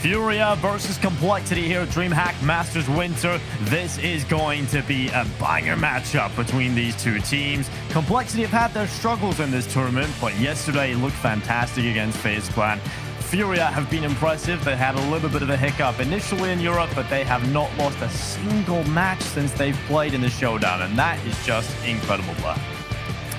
FURIA versus Complexity here at DreamHack Masters Winter. This is going to be a banger matchup between these two teams. Complexity have had their struggles in this tournament, but yesterday looked fantastic against FaZe Clan. FURIA have been impressive. They had a little bit of a hiccup initially in Europe, but they have not lost a single match since they've played in the showdown, and that is just incredible.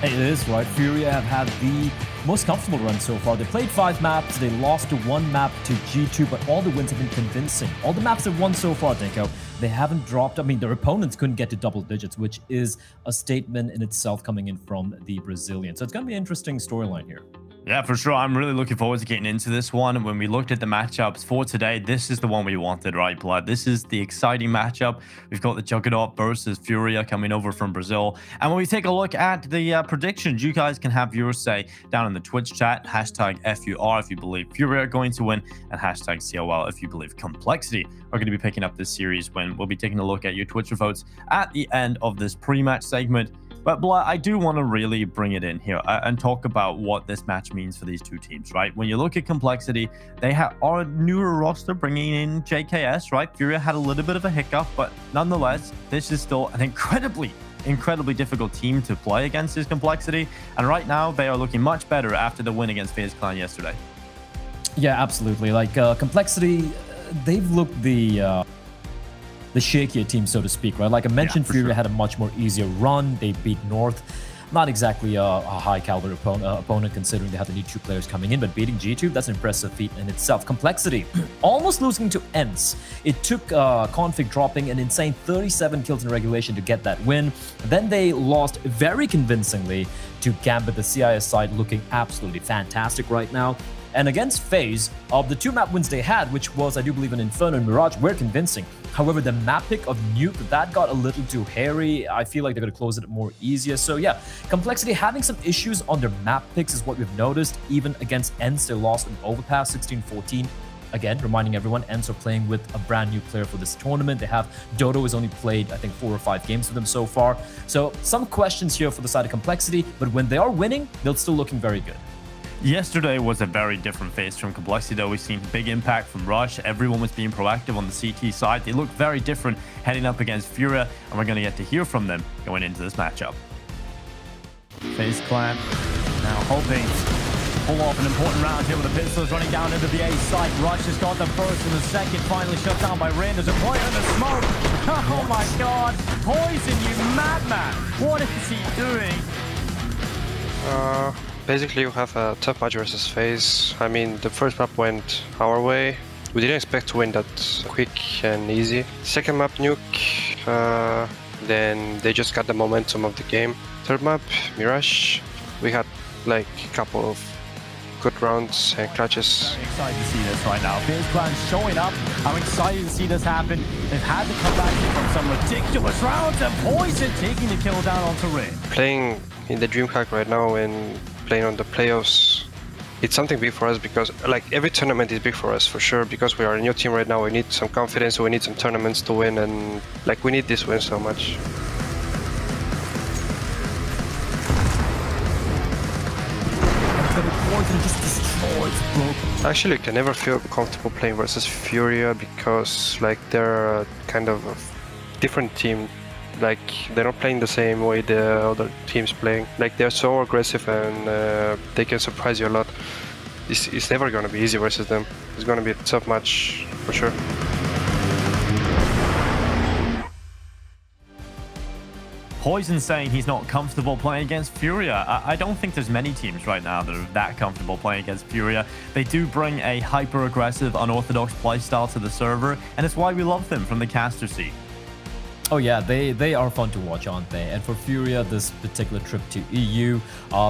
It is, right? FURIA have had the most comfortable run so far. They played 5 maps, they lost to 1 map to G2, but all the wins have been convincing. All the maps they've won so far, Dinko, they haven't dropped. I mean, their opponents couldn't get to double digits, which is a statement in itself coming in from the Brazilian. So it's going to be an interesting storyline here. Yeah, for sure. I'm really looking forward to getting into this one. When we looked at the matchups for today, this is the one we wanted, right, Blood? This is the exciting matchup. We've got the Juggernaut versus FURIA coming over from Brazil. And when we take a look at the predictions, you guys can have yours say down in the Twitch chat, hashtag FUR if you believe FURIA are going to win, and hashtag COL if you believe Complexity are going to be picking up this series, when we'll be taking a look at your Twitch votes at the end of this pre-match segment. But Blood, I do want to really bring it in here and talk about what this match means for these two teams, right? When you look at Complexity, they are a newer roster bringing in JKS, right? FURIA had a little bit of a hiccup, but nonetheless, this is still an incredibly difficult team to play against, is Complexity. And right now, they are looking much better after the win against FaZe Clan yesterday. Yeah, absolutely. Like, Complexity, they've looked the shakier team, so to speak, right? Like I mentioned, FURIA had a much more easier run. They beat North. Not exactly a high caliber opponent considering they had the new 2 players coming in, but beating G2, that's an impressive feat in itself. Complexity, almost losing to ENCE. It took Config dropping an insane 37 kills in regulation to get that win. Then they lost very convincingly to Gambit, the CIS side, looking absolutely fantastic right now. And against FaZe, of the 2 map wins they had, which was, I do believe, an Inferno and Mirage, were convincing. However, the map pick of Nuke, that got a little too hairy. I feel like they're going to close it more easier. So yeah, Complexity having some issues on their map picks is what we've noticed. Even against ENCE, they lost an Overpass 16-14. Again, reminding everyone, ENCE are playing with a brand new player for this tournament. They have Dodo has only played, I think, 4 or 5 games with them so far. So some questions here for the side of Complexity, but when they are winning, they're still looking very good. Yesterday was a very different phase from Complexity, though. We've seen big impact from Rush. Everyone was being proactive on the CT side. They look very different heading up against FURIA, and we're going to get to hear from them going into this matchup. FaZe Clan now hoping to pull off an important round here with the pistols running down into the A site. Rush has got the first and the second, finally shut down by Rain. There's a player in the smoke. Oh my god. Poison, you madman. What is he doing? Basically, you have a tough match versus FaZe. I mean, the first map went our way. We didn't expect to win that quick and easy. Second map, Nuke. Then they just got the momentum of the game. Third map, Mirage. We had like a couple of good rounds and clutches. Very excited to see this right now. FaZe Clan showing up. I'm excited to see this happen. They've had to come back from some ridiculous rounds, and Poison taking the kill down onto Ray. Playing in the DreamHack right now and playing on the playoffs, it's something big for us, because like every tournament is big for us for sure, because we are a new team right now. We need some confidence, we need some tournaments to win, and like we need this win so much. Actually, you can never feel comfortable playing versus FURIA, because like they're kind of a different team. Like, they're not playing the same way the other teams playing. Like, they're so aggressive, and they can surprise you a lot. It's never going to be easy versus them. It's going to be a tough match for sure. Poison saying he's not comfortable playing against FURIA. I don't think there's many teams right now that are that comfortable playing against FURIA. They do bring a hyper-aggressive, unorthodox playstyle to the server, and it's why we love them from the caster seat. Oh yeah, they are fun to watch, aren't they? And for FURIA, this particular trip to EU,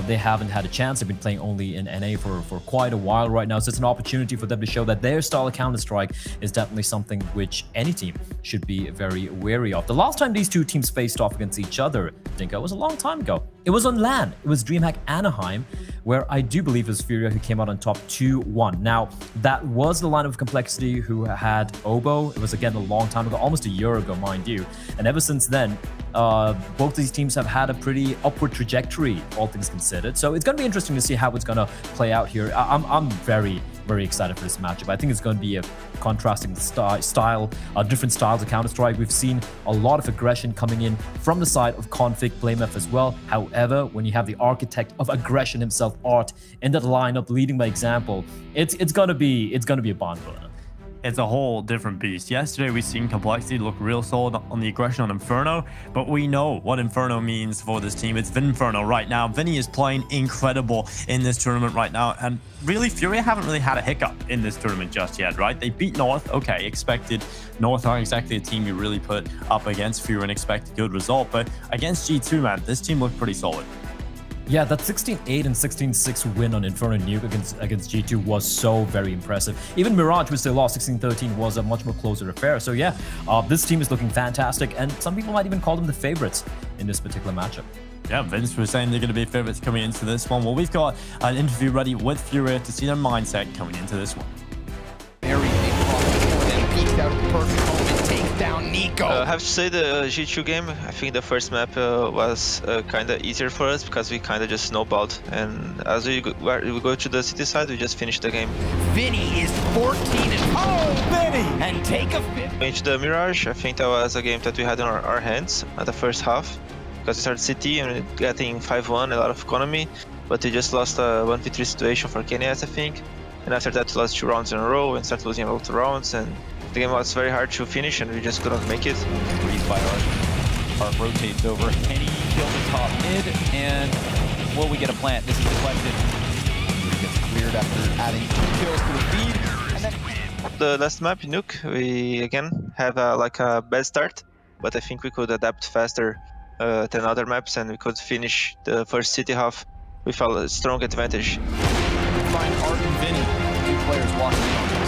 they haven't had a chance. They've been playing only in NA for quite a while right now, so it's an opportunity for them to show that their style of Counter-Strike is definitely something which any team should be very wary of. The last time these two teams faced off against each other, Dinko, was a long time ago. It was on LAN. It was DreamHack Anaheim, where I do believe it was FURIA who came out on top 2-1. Now, that was the line of Complexity who had Obo. It was, again, a long time ago, almost a year ago, mind you. And ever since then, both these teams have had a pretty upward trajectory, all things considered. So it's going to be interesting to see how it's going to play out here. I'm very very excited for this matchup. I think it's going to be a contrasting style, different styles of Counter-Strike. We've seen a lot of aggression coming in from the side of Config, BlameF as well. However, when you have the architect of aggression himself, Art, in that lineup leading by example, it's gonna be a barn burner. It's a whole different beast. Yesterday, we seen Complexity look real solid on the aggression on Inferno, but we know what Inferno means for this team. It's Vinferno right now. Vinny is playing incredible in this tournament right now, and really, FURIA haven't really had a hiccup in this tournament just yet, right? They beat North. Okay, expected. North aren't exactly a team you really put up against FURIA and expect a good result, but against G2, man, this team looked pretty solid. Yeah, that 16-8 and 16-6 win on Inferno Nuke against G2 was so very impressive. Even Mirage, which they lost 16-13, was a much more closer affair. So yeah, this team is looking fantastic, and some people might even call them the favorites in this particular matchup. Yeah, Vince was saying they're going to be favorites coming into this one. Well, we've got an interview ready with FURIA to see their mindset coming into this one. Very big cross and peeked out of the perfect moment, takes down Nico. I have to say the G2 game, I think the first map was kind of easier for us because we kind of just snowballed, and as we go to the city side, we just finished the game. Vinny is 14 and Vinny! And take a 5th. Into the Mirage, I think that was a game that we had in our hands at the first half, because we started city and getting 5-1, a lot of economy, but we just lost a 1v3 situation for KNS, I think. And after that, we lost 2 rounds in a row and started losing a lot of rounds, and the game was very hard to finish, and we just couldn't make it. Breathed by Art. Art rotates over. Kenny kills the top mid, and will we get a plant? This is the question. He gets cleared after adding 2 kills to the feed. And then The last map, Nuke, we again have like a bad start, but I think we could adapt faster than other maps, and we could finish the first city half with a strong advantage. find Art and Vinny, 2 players walking in on this.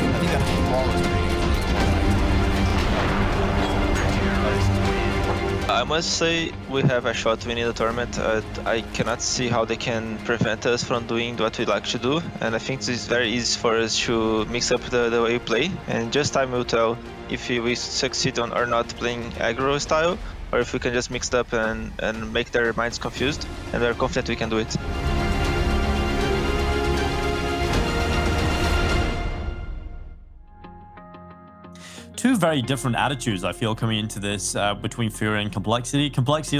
I think that's flawless. I must say we have a shot winning the tournament. I cannot see how they can prevent us from doing what we like to do, and I think this is very easy for us to mix up the way we play, and just time will tell if we succeed on or not playing aggro style, or if we can just mix it up and make their minds confused, and we're confident we can do it. Two very different attitudes, I feel, coming into this between FURIA and Complexity. Complexity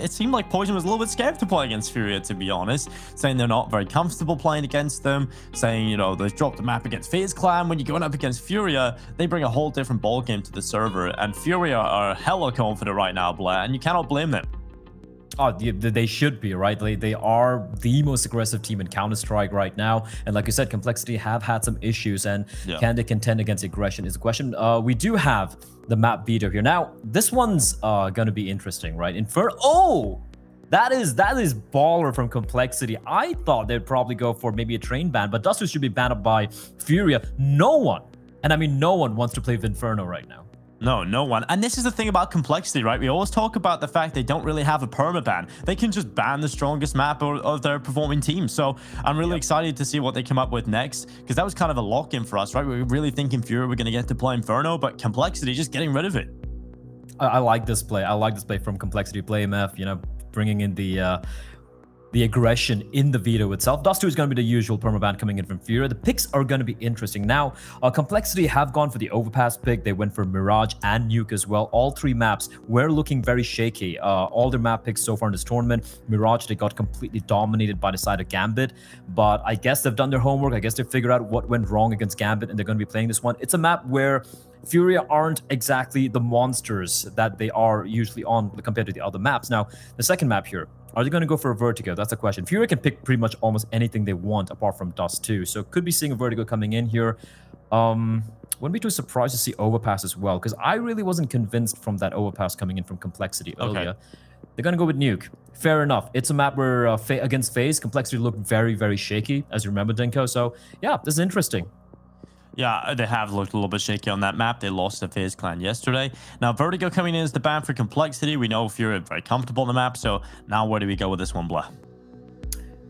it seemed like Poison was a little bit scared to play against FURIA, to be honest, saying they're not very comfortable playing against them, saying, you know, they've dropped the map against FaZe Clan. When you're going up against FURIA, they bring a whole different ball game to the server, and FURIA are hella confident right now, Blair, and you cannot blame them. Oh, they should be, right? They are the most aggressive team in Counter-Strike right now. And like you said, Complexity have had some issues, and can they contend against aggression is the question. We do have the map veto here. Now, this one's going to be interesting, right? Oh! That is baller from Complexity. I thought they'd probably go for maybe a train ban, but Duster should be banned up by FURIA. No one, and I mean no one, wants to play Vinferno right now. No one. And this is the thing about Complexity, right? We always talk about the fact they don't really have a permaban. They can just ban the strongest map of their performing team. So I'm really excited to see what they come up with next, because that was kind of a lock-in for us, right? We were really thinking FURIA were going to get to play Inferno, but Complexity just getting rid of it. I like this play. I like this play from Complexity BlameF, you know, bringing in the aggression in the veto itself. Dust 2 is going to be the usual permaban coming in from FURIA. The picks are going to be interesting. Now, Complexity have gone for the Overpass pick. They went for Mirage and Nuke as well. All 3 maps were looking very shaky. All their map picks so far in this tournament. Mirage, they got completely dominated by the side of Gambit. But I guess they've done their homework. I guess they figured out what went wrong against Gambit, and they're going to be playing this one. It's a map where FURIA aren't exactly the monsters that they are usually on compared to the other maps. Now, the second map here, are they going to go for a Vertigo? That's the question. FURIA can pick pretty much almost anything they want apart from Dust 2. So could be seeing a Vertigo coming in here. Wouldn't be too surprised to see Overpass as well, because I really wasn't convinced from that Overpass coming in from Complexity earlier. They're going to go with Nuke. Fair enough. It's a map where against FaZe, Complexity looked very, very shaky, as you remember, Dinko. So yeah, this is interesting. Yeah, they have looked a little bit shaky on that map. They lost to FaZe Clan yesterday. Now, Vertigo coming in as the ban for Complexity. We know FURIA are very comfortable on the map. So now where do we go with this one, Blah?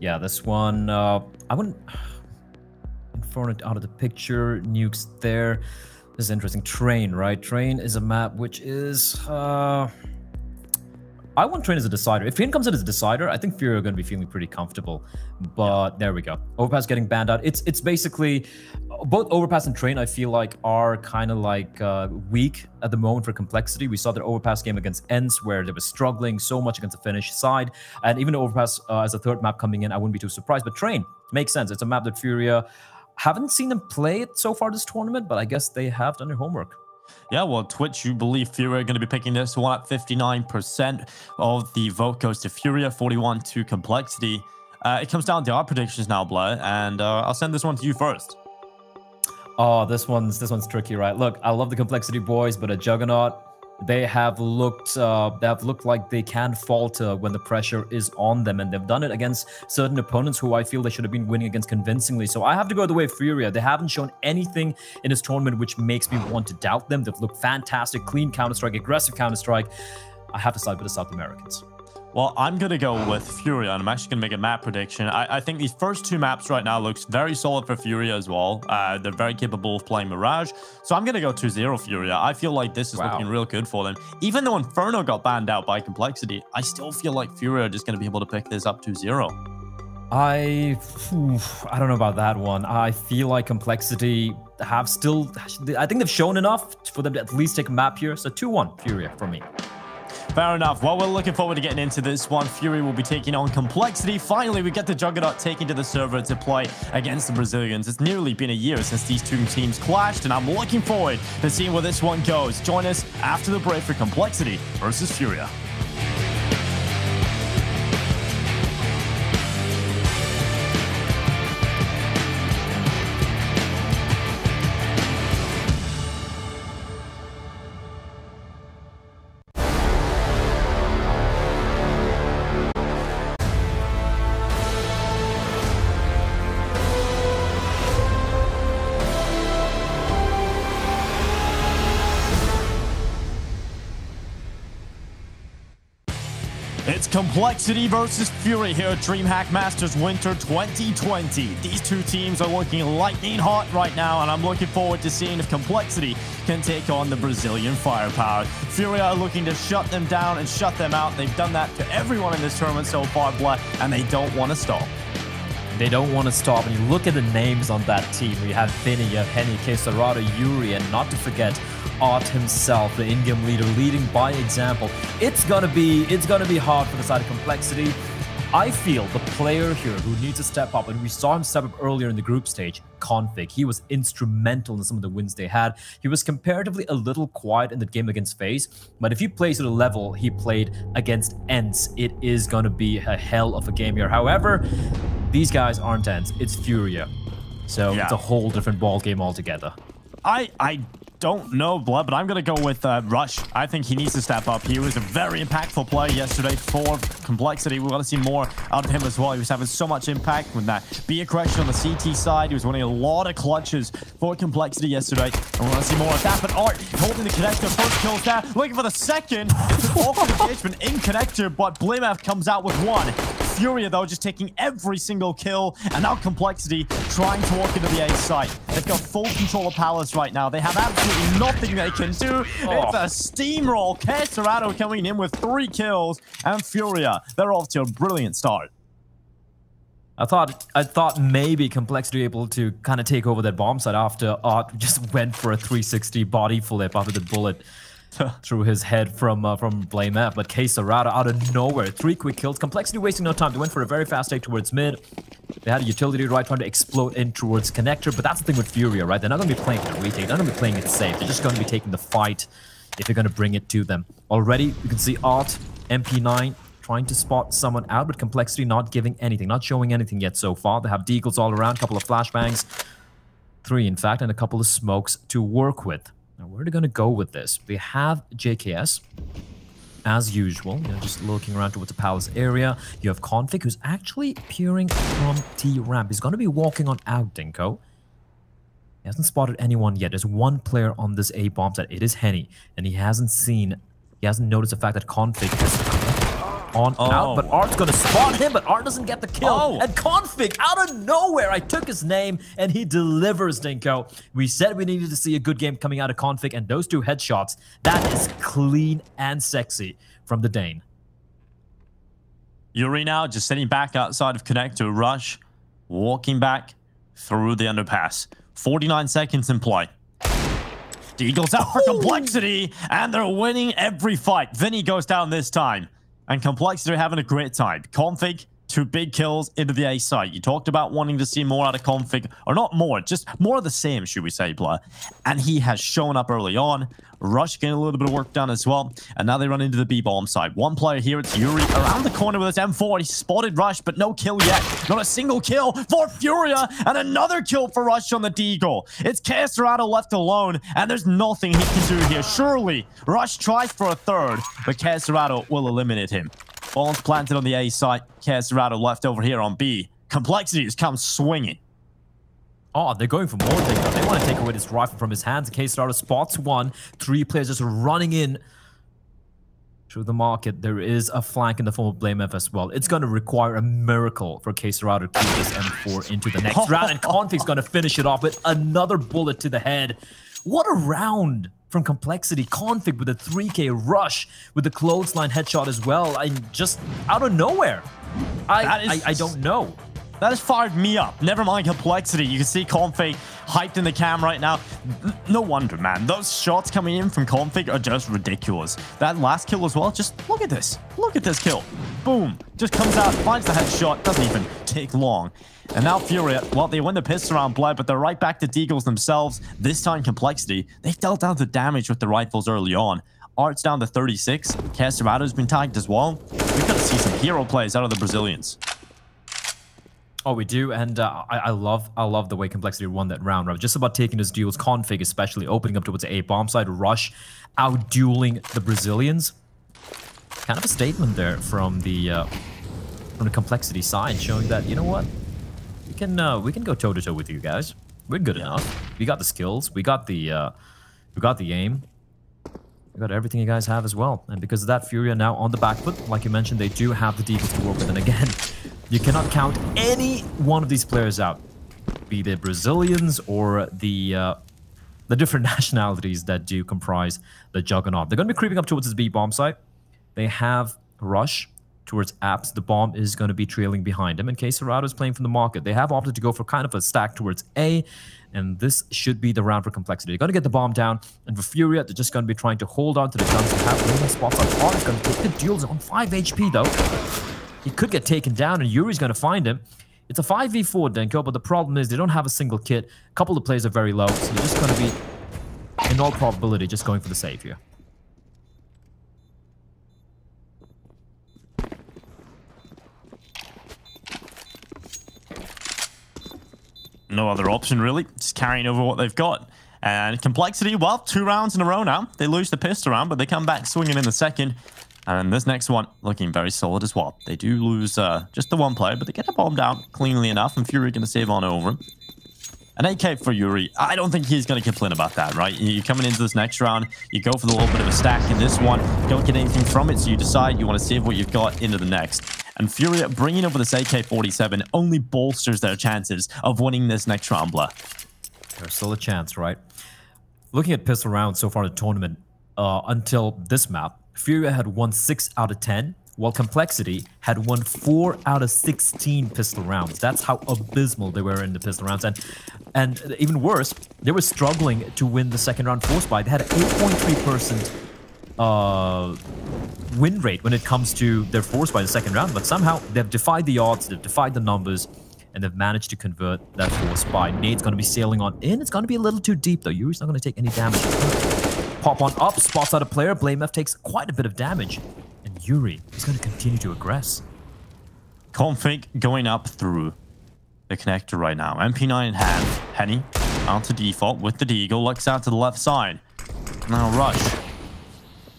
Yeah, this one, I wouldn't... Inferno out of the picture. Nuke's there. This is interesting. Train, right? Train is a map which is... I want Train as a decider. If Train comes in as a decider, I think FURIA are going to be feeling pretty comfortable. But there we go. Overpass getting banned out. It's basically both Overpass and Train, I feel like, are kind of like weak at the moment for complexity. We saw that Overpass game against ENCE where they were struggling so much against the Finnish side. And even Overpass as a third map coming in, I wouldn't be too surprised. But Train makes sense. It's a map that FURIA haven't seen them play it so far this tournament, but I guess they have done their homework. Yeah, well, Twitch, you believe FURIA are going to be picking this one at 59% of the vote goes to FURIA, 41 to Complexity. It comes down to our predictions now, Blair, and I'll send this one to you first. Oh, this one's tricky, right? Look, I love the Complexity boys, but a Juggernaut, they have looked like they can falter when the pressure is on them, and they've done it against certain opponents who I feel they should have been winning against convincingly. So I have to go the way of FURIA. They haven't shown anything in this tournament which makes me want to doubt them. They've looked fantastic, clean Counter-Strike, aggressive Counter-Strike. I have to side with the South Americans. Well, I'm going to go with FURIA, and I'm actually going to make a map prediction. I think these first two maps right now looks very solid for FURIA as well. They're very capable of playing Mirage. So I'm going to go 2-0 FURIA. I feel like this is looking real good for them. Even though Inferno got banned out by Complexity, I still feel like FURIA are just going to be able to pick this up 2-0. I don't know about that one. I feel like Complexity have still... I think they've shown enough for them to at least take a map here. So 2-1 FURIA for me. Fair enough. Well, we're looking forward to getting into this one. FURIA will be taking on Complexity. Finally, we get the Juggernaut taking to the server to play against the Brazilians. It's nearly been a year since these two teams clashed, and I'm looking forward to seeing where this one goes. Join us after the break for Complexity versus FURIA. It's Complexity versus FURIA here at DreamHack Masters Winter 2020. These two teams are looking lightning hot right now, and I'm looking forward to seeing if Complexity can take on the Brazilian firepower. FURIA are looking to shut them down and shut them out. They've done that to everyone in this tournament so far, Black, and they don't want to stop. They don't want to stop. And you look at the names on that team. You have Vinny, you have Henny, Quesarado, Yuri, and not to forget Art himself, the in-game leader, leading by example. It's gonna be hard for the side of Complexity. I feel the player here who needs to step up, and we saw him step up earlier in the group stage, Config. He was instrumental in some of the wins they had. He was comparatively a little quiet in the game against FaZe, but if he plays to the level he played against ENCE, it is going to be a hell of a game here. However, these guys aren't ENCE, it's FURIA. So it's a whole different ball game altogether. I don't know, Blood, but I'm going to go with Rush. I think he needs to step up. He was a very impactful player yesterday for Complexity. We want to see more out of him as well. He was having so much impact with that BA correction on the CT side. He was winning a lot of clutches for Complexity yesterday. And we want to see more of that. But Art holding the connector. First kills there. Looking for the second. It's an awkward engagement in connector, but Blamef comes out with one. FURIA, though, just taking every single kill. And now Complexity trying to walk into the A site. They've got full control of Palace right now. They have absolutely nothing they can do. It's a steamroll. Quesarado coming in with 3 kills. And FURIA, they're off to a brilliant start. I thought maybe Complexity able to kind of take over that bomb site after Art just went for a 360 body flip after the bullet through his head from Blamef. But Quesarado out of nowhere, 3 quick kills. Complexity wasting no time. They went for a very fast take towards mid. They had a utility right trying to explode in towards connector, but that's the thing with FURIA, right? They're not going to be playing for the retake. They're not going to be playing it safe. They're just going to be taking the fight if you're going to bring it to them. Already, you can see Art, MP9, trying to spot someone out, but Complexity not giving anything, not showing anything yet so far. They have deagles all around, a couple of flashbangs, 3 in fact, and a couple of smokes to work with. Now, where are they going to go with this? They have JKS, as usual, just looking around towards the Palace area. You have Config, who's actually peering from T-Ramp. He's going to be walking on out, Dinko. He hasn't spotted anyone yet. There's one player on this A bomb site. It is Henny, and he hasn't noticed the fact that Config is on out, but Art's gonna spot him, but Art doesn't get the kill. And Config, out of nowhere, I took his name, and he delivers, Dinko. We said we needed to see a good game coming out of Config, and those 2 headshots, that is clean and sexy from the Dane. Yuri now just sitting back outside of connector. Rush walking back through the underpass. 49 seconds in play. Deagle's out for Complexity, and they're winning every fight. Vinny goes down this time, and Complexity are having a great time. Config, 2 big kills into the A site. You talked about wanting to see more out of Config, or not more, just more of the same, should we say, Blair. And he has shown up early on. Rush getting a little bit of work done as well. And now they run into the B-bomb side. One player here, it's Yuri, around the corner with his M4. He spotted Rush, but no kill yet. Not a single kill for FURIA, and another kill for Rush on the Deagle. It's Caserado left alone, and there's nothing he can do here. Surely, Rush tries for a third, but Caserado will eliminate him. Bombs planted on the A site. Caserado left over here on B. Complexity has come swinging. Oh, they're going for more takedown. They want to take away this rifle from his hands. Caserado spots one. 3 players just running in through the market. There is a flank in the form of BlameF as well. It's going to require a miracle for Caserado to keep this M4 into the next round. And Config's going to finish it off with another bullet to the head. What a round from Complexity. Config with a 3K rush with the clothesline headshot as well. I'm just out of nowhere. I don't know. That has fired me up. Never mind Complexity. You can see Config hyped in the cam right now. No wonder, man. Those shots coming in from Config are just ridiculous. That last kill as well. Just look at this. Look at this kill. Boom. Just comes out, finds the headshot. Doesn't even take long. And now FURIA, well, they win the pistol round, Blood, but they're right back to Deagles themselves. This time Complexity, they've dealt out the damage with the rifles early on. Art's down to 36. Caserado's been tagged as well. We've got to see some hero plays out of the Brazilians. Oh, we do, and I love the way Complexity won that round. Right? Just about taking his duels, Config especially, opening up towards the A bomb side, Rush, out-dueling the Brazilians. Kind of a statement there from the Complexity side, showing that, you know what, we can go toe-to-toe with you guys. We're good enough. We got the skills, we got the aim. We got everything you guys have as well. And because of that, FURIA now on the back foot. Like you mentioned, they do have the Deagles to work with. And again, you cannot count any one of these players out. Be they Brazilians or the different nationalities that do comprise the Juggernaut. They're going to be creeping up towards this B-bomb site. They have Rush towards Apps. The bomb is going to be trailing behind him. In case Caserado is playing from the market, they have opted to go for kind of a stack towards A. And this should be the round for Complexity. They're going to get the bomb down. And for FURIA, they're just going to be trying to hold on to the guns. They have winning spots on R. He's going to take the duels on 5 HP, though. He could get taken down, and Yuri's going to find him. It's a 5v4, Denko, but the problem is they don't have a single kit. A couple of players are very low, so they're just going to be, in all probability, just going for the save here. No other option, really. Just carrying over what they've got. And Complexity, well, 2 rounds in a row now. They lose the pistol round, but they come back swinging in the second. And this next one looking very solid as well. They do lose just the 1 player, but they get a bomb down cleanly enough, and FURIA going to save on over. An AK for Yuri. I don't think he's going to complain about that, right? You're coming into this next round, you go for the little bit of a stack in this one, don't get anything from it, so you decide you want to save what you've got into the next. And FURIA bringing over this AK-47 only bolsters their chances of winning this next round, Blah. There's still a chance, right? Looking at pistol rounds so far in the tournament, until this map, FURIA had won 6 out of 10, while Complexity had won 4 out of 16 pistol rounds. That's how abysmal they were in the pistol rounds. And even worse, they were struggling to win the second round force buy. They had an 8.3% win rate when it comes to their force buy the second round, but somehow they've defied the odds, they've defied the numbers, and they've managed to convert that force buy. Nade's going to be sailing on in. It's going to be a little too deep, though. Yuri's not going to take any damage. Pop on up, spots out a player. BlameF takes quite a bit of damage. And Yuri is going to continue to aggress. Config going up through the connector right now. MP9 in hand. Henny out to default with the Deagle. Looks out to the left side. Now Rush.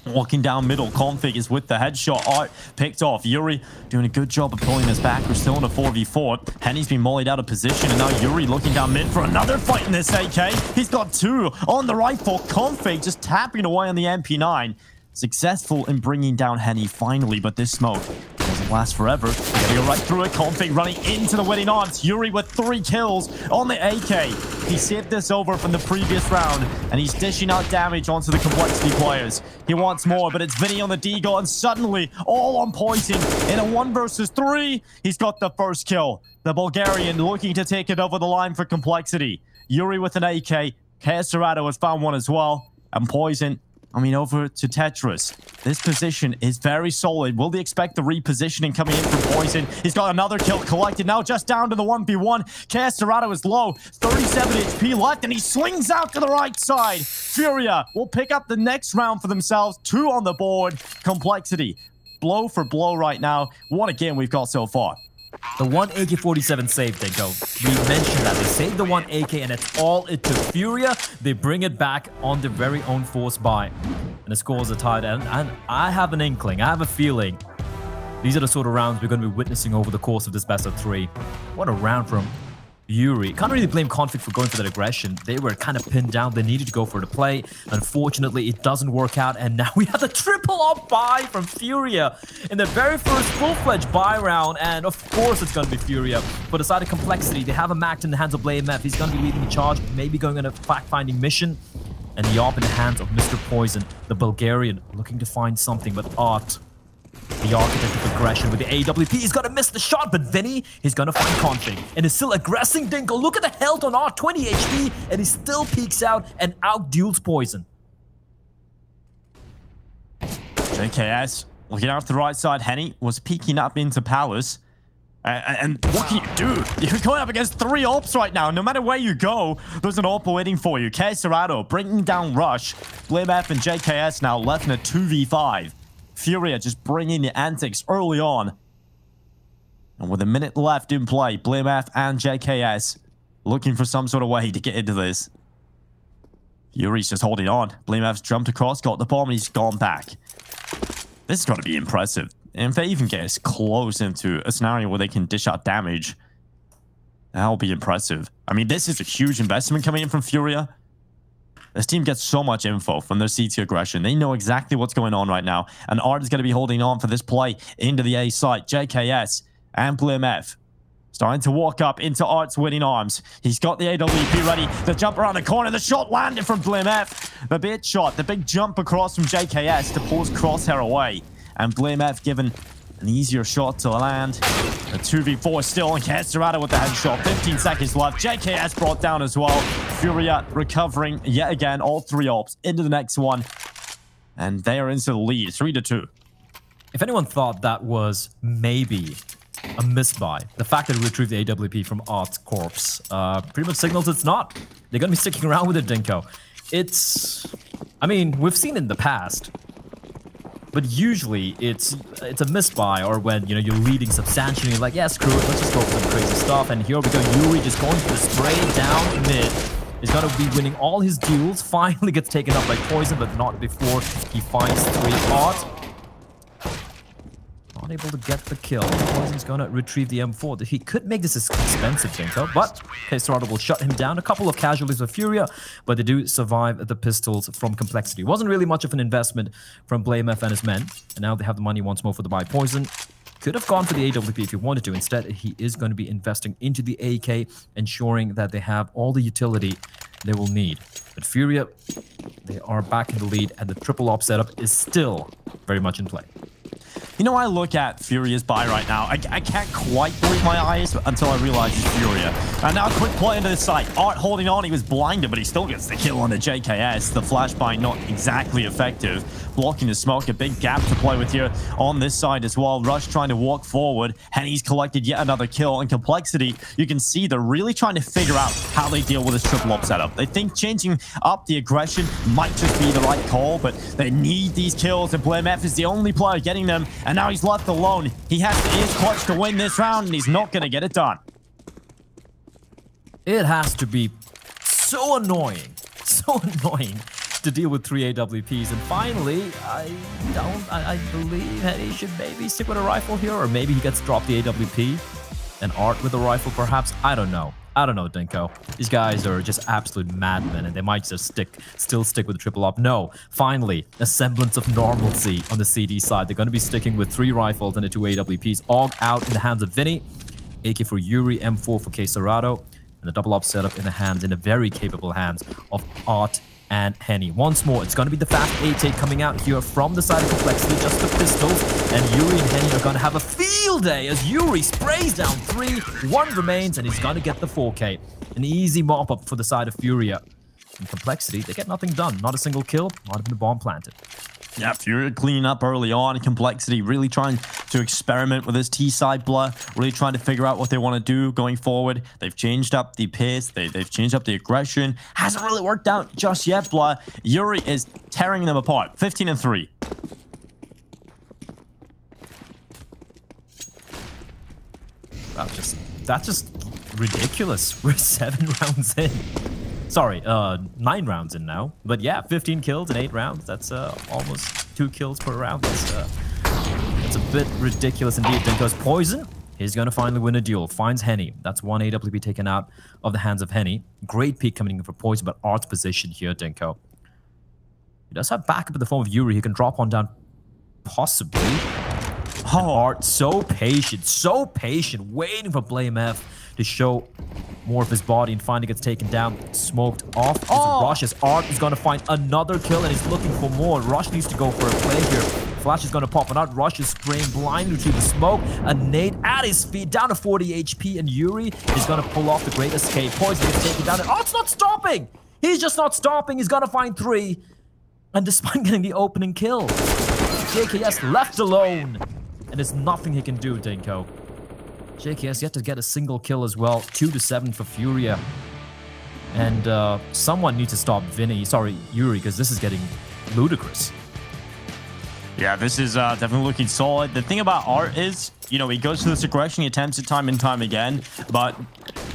Walking down middle. Config is with the headshot. Art picked off. Yuri doing a good job of pulling this back. We're still in a 4v4. Henny's been mollied out of position. And now Yuri looking down mid for another fight in this AK. He's got 2 on the rifle. Config just tapping away on the MP9. Successful in bringing down Henny finally. But this smoke doesn't doesn't last forever. Getting right through it. Config running into the winning arms. Yuri with 3 kills on the AK. He saved this over from the previous round, and he's dishing out damage onto the Complexity players. He wants more, but it's Vinny on the Deagle, and suddenly, all on Poison. In a 1 versus 3, he's got the first kill. The Bulgarian looking to take it over the line for Complexity. Yuri with an AK. Caesarado has found one as well. And Poison, I mean, over to Tetris. This position is very solid. Will they expect the repositioning coming in from Poison? He's got another kill collected. Now just down to the 1v1. Caesarado is low. 37 HP left, and he swings out to the right side. FURIA will pick up the next round for themselves. 2 on the board. Complexity, blow for blow right now. What a game we've got so far. The 1 AK-47 save, they go. We mentioned that. They saved the 1 AK, and that's all it took. FURIA, they bring it back on their very own force buy. And the scores are tied. And I have an inkling, I have a feeling. These are the sort of rounds we're going to be witnessing over the course of this best of 3. What a round from Yuri. Can't really blame Config for going for that aggression. They were kind of pinned down. They needed to go for the play. Unfortunately, it doesn't work out. And now we have the triple up buy from FURIA in the very first full-fledged buy round. And of course, it's going to be FURIA. For the side of Complexity, they have a Mac in the hands of BlameF. He's going to be leading the charge, maybe going on a fact-finding mission. And the AWP in the hands of Mr. Poison, the Bulgarian, looking to find something. But Art, the architect of aggression with the AWP, he's gonna miss the shot, but Vinny, he's gonna find Config. And is still aggressing Dinko. Look at the health on Art, 20 HP, and he still peeks out and out-duels Poison. JKS looking out to the right side. Henny was peeking up into Palace. And what can you do? You're going up against 3 AWPs right now. No matter where you go, there's an AWP waiting for you. Caesarado bringing down Rush. BlameF and JKS now left in a 2v5. FURIA just bringing the antics early on. And with a minute left in play, BlameF and JKS looking for some sort of way to get into this. Yuri's just holding on. BlameF's jumped across, got the bomb, and he's gone back. This is going to be impressive. And if they even get us close into a scenario where they can dish out damage, that'll be impressive. I mean, this is a huge investment coming in from FURIA. This team gets so much info from their CT aggression. They know exactly what's going on right now. And Art is going to be holding on for this play into the A site. JKS and BlameF starting to walk up into Art's winning arms. He's got the AWP ready to jump around the corner. The shot landed from BlameF. The bait shot, the big jump across from JKS to pull his crosshair away. And BlameF given an easier shot to land. A 2v4 still, and Caesarado with the headshot. 15 seconds left. JKS brought down as well. FURIA recovering yet again. All 3 AWPs into the next one. And they are into the lead. 3-2. If anyone thought that was maybe a misbuy, the fact that we retrieved the AWP from Art's corpse pretty much signals it's not. They're going to be sticking around with it, Dinko. I mean, we've seen it in the past. But usually, it's a misbuy, or when, you know, you're leading substantially, you're like, yeah, screw it, let's just go for some crazy stuff. And here we go, Yuri just going for the spray down mid. He's got to be winning all his duels. Finally gets taken up by Poison, but not before he finds 3 Art. Not able to get the kill. Poison's going to retrieve the M4. He could make this expensive, Dinko, but Caesarado will shut him down. A couple of casualties of FURIA, but they do survive the pistols from Complexity. Wasn't really much of an investment from BlameF and his men, and now they have the money once more for the buy. Poison could have gone for the AWP if he wanted to. Instead, he is going to be investing into the AK, ensuring that they have all the utility they will need. But FURIA, they are back in the lead, and the triple op setup is still very much in play. You know, I look at FURIA's buy right now. I can't quite believe my eyes until I realize it's FURIA. And now a quick play into the site. Art holding on. He was blinded, but he still gets the kill on the JKS. The flash buy not exactly effective. Blocking the smoke. A big gap to play with here on this side as well. Rush trying to walk forward. Henny's collected yet another kill. And Complexity, you can see they're really trying to figure out how they deal with this triple op setup. They think changing up the aggression might just be the right call, but they need these kills. And BlameF is the only player getting them. And now he's left alone. He has to ace clutch to win this round, and he's not going to get it done. It has to be so annoying to deal with 3 AWPs. And finally, I believe Henny should maybe stick with a rifle here, or maybe he gets dropped the AWP and Art with a rifle perhaps. I don't know. I don't know, Dinko. These guys are just absolute madmen, and they might just still stick with the triple op. No, finally, a semblance of normalcy on the CD side. They're going to be sticking with 3 rifles and the 2 AWPs. AUG out in the hands of Vinny. AK for Yuri, M4 for Quesarado, and the double op setup in the very capable hands of Art and Henny. Once more, it's going to be the fast A-take coming out here from the side of Complexity, just the pistols, and Yuri and Henny are going to have a field day as Yuri sprays down 3, 1 remains, and he's going to get the 4K. An easy mop-up for the side of FURIA. In Complexity, they get nothing done. Not a single kill, not even a bomb planted. Yeah, FURIA cleaning up early on. Complexity really trying to experiment with this T-side blur, really trying to figure out what they want to do going forward. They've changed up the pace, they've changed up the aggression. Hasn't really worked out just yet, blur. Yuri is tearing them apart. 15-3. That's just ridiculous. We're 7 rounds in. Sorry, 9 rounds in now. But yeah, 15 kills in 8 rounds. That's almost 2 kills per round. That's a bit ridicululous indeed. Then goes Poison. He's going to finally win a duel. Finds Henny. That's 1 AWP taken out of the hands of Henny. Great peek coming in for Poison, but Art's position here, Dinko. He does have backup in the form of Yuri. He can drop one down, possibly. Oh, Art, so patient, waiting for Blame F to show more of his body, and finally gets taken down, smoked off. Rush as Art is going to find another kill, and he's looking for more. Rush needs to go for a play here. Flash is going to pop it out. Rush is spraying blindly through the smoke. A nade at his feet, down to 40 HP, and Yuri is going to pull off the great escape. Poison gets taken down, and Art's not stopping! He's just not stopping. He's going to find 3. And despite getting the opening kill, JKS left alone. And there's nothing he can do, Dinko. JKS yet to get a single kill as well. 2-7 for FURIA. And someone needs to stop Yuri, because this is getting ludicrous. Yeah, this is definitely looking solid. The thing about Art is, you know, he goes to this aggression, he attempts it time and time again, but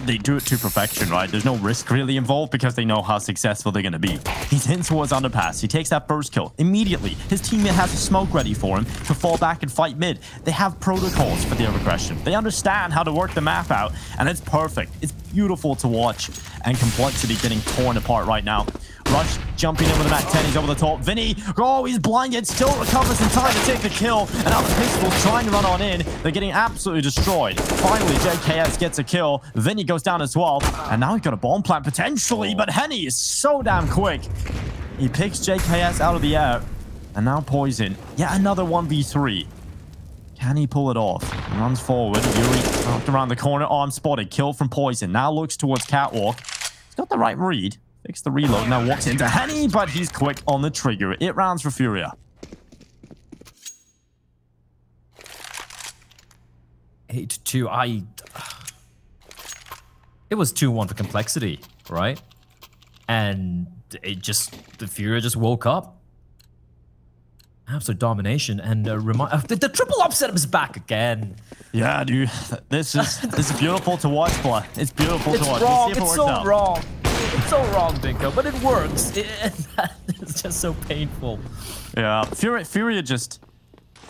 they do it to perfection, right? There's no risk really involved because they know how successful they're going to be. He's in towards underpass. He takes that first kill. Immediately, his teammate has a smoke ready for him to fall back and fight mid. They have protocols for their aggression. They understand how to work the map out, and it's perfect. It's beautiful to watch, and Complexity getting torn apart right now. Rush jumping in with a MAC-10, he's over the top. Vinny, oh, he's blinded, still recovers in time to take the kill. And now the Pistols trying to run on in. They're getting absolutely destroyed. Finally, JKS gets a kill. Vinny goes down as well. And now he's got a bomb plant potentially, but Henny is so damn quick. He picks JKS out of the air. And now Poison. Yet another 1v3. Can he pull it off? He runs forward. Yuri knocked around the corner. Arm spotted. Kill from Poison. Now looks towards Catwalk. He's got the right read. Fix the reload. Now walks into Henny, but he's quick on the trigger. 8 rounds for FURIA. 8-2. It was 2-1 for Complexity, right? And the FURIA just woke up. Absolute domination, and the triple up setup is back again. Yeah, dude, this is beautiful to watch, boy. It's beautiful to watch. Wrong. It's so wrong. It's so wrong, Dinko, but it works. It's just so painful. Yeah, FURIA just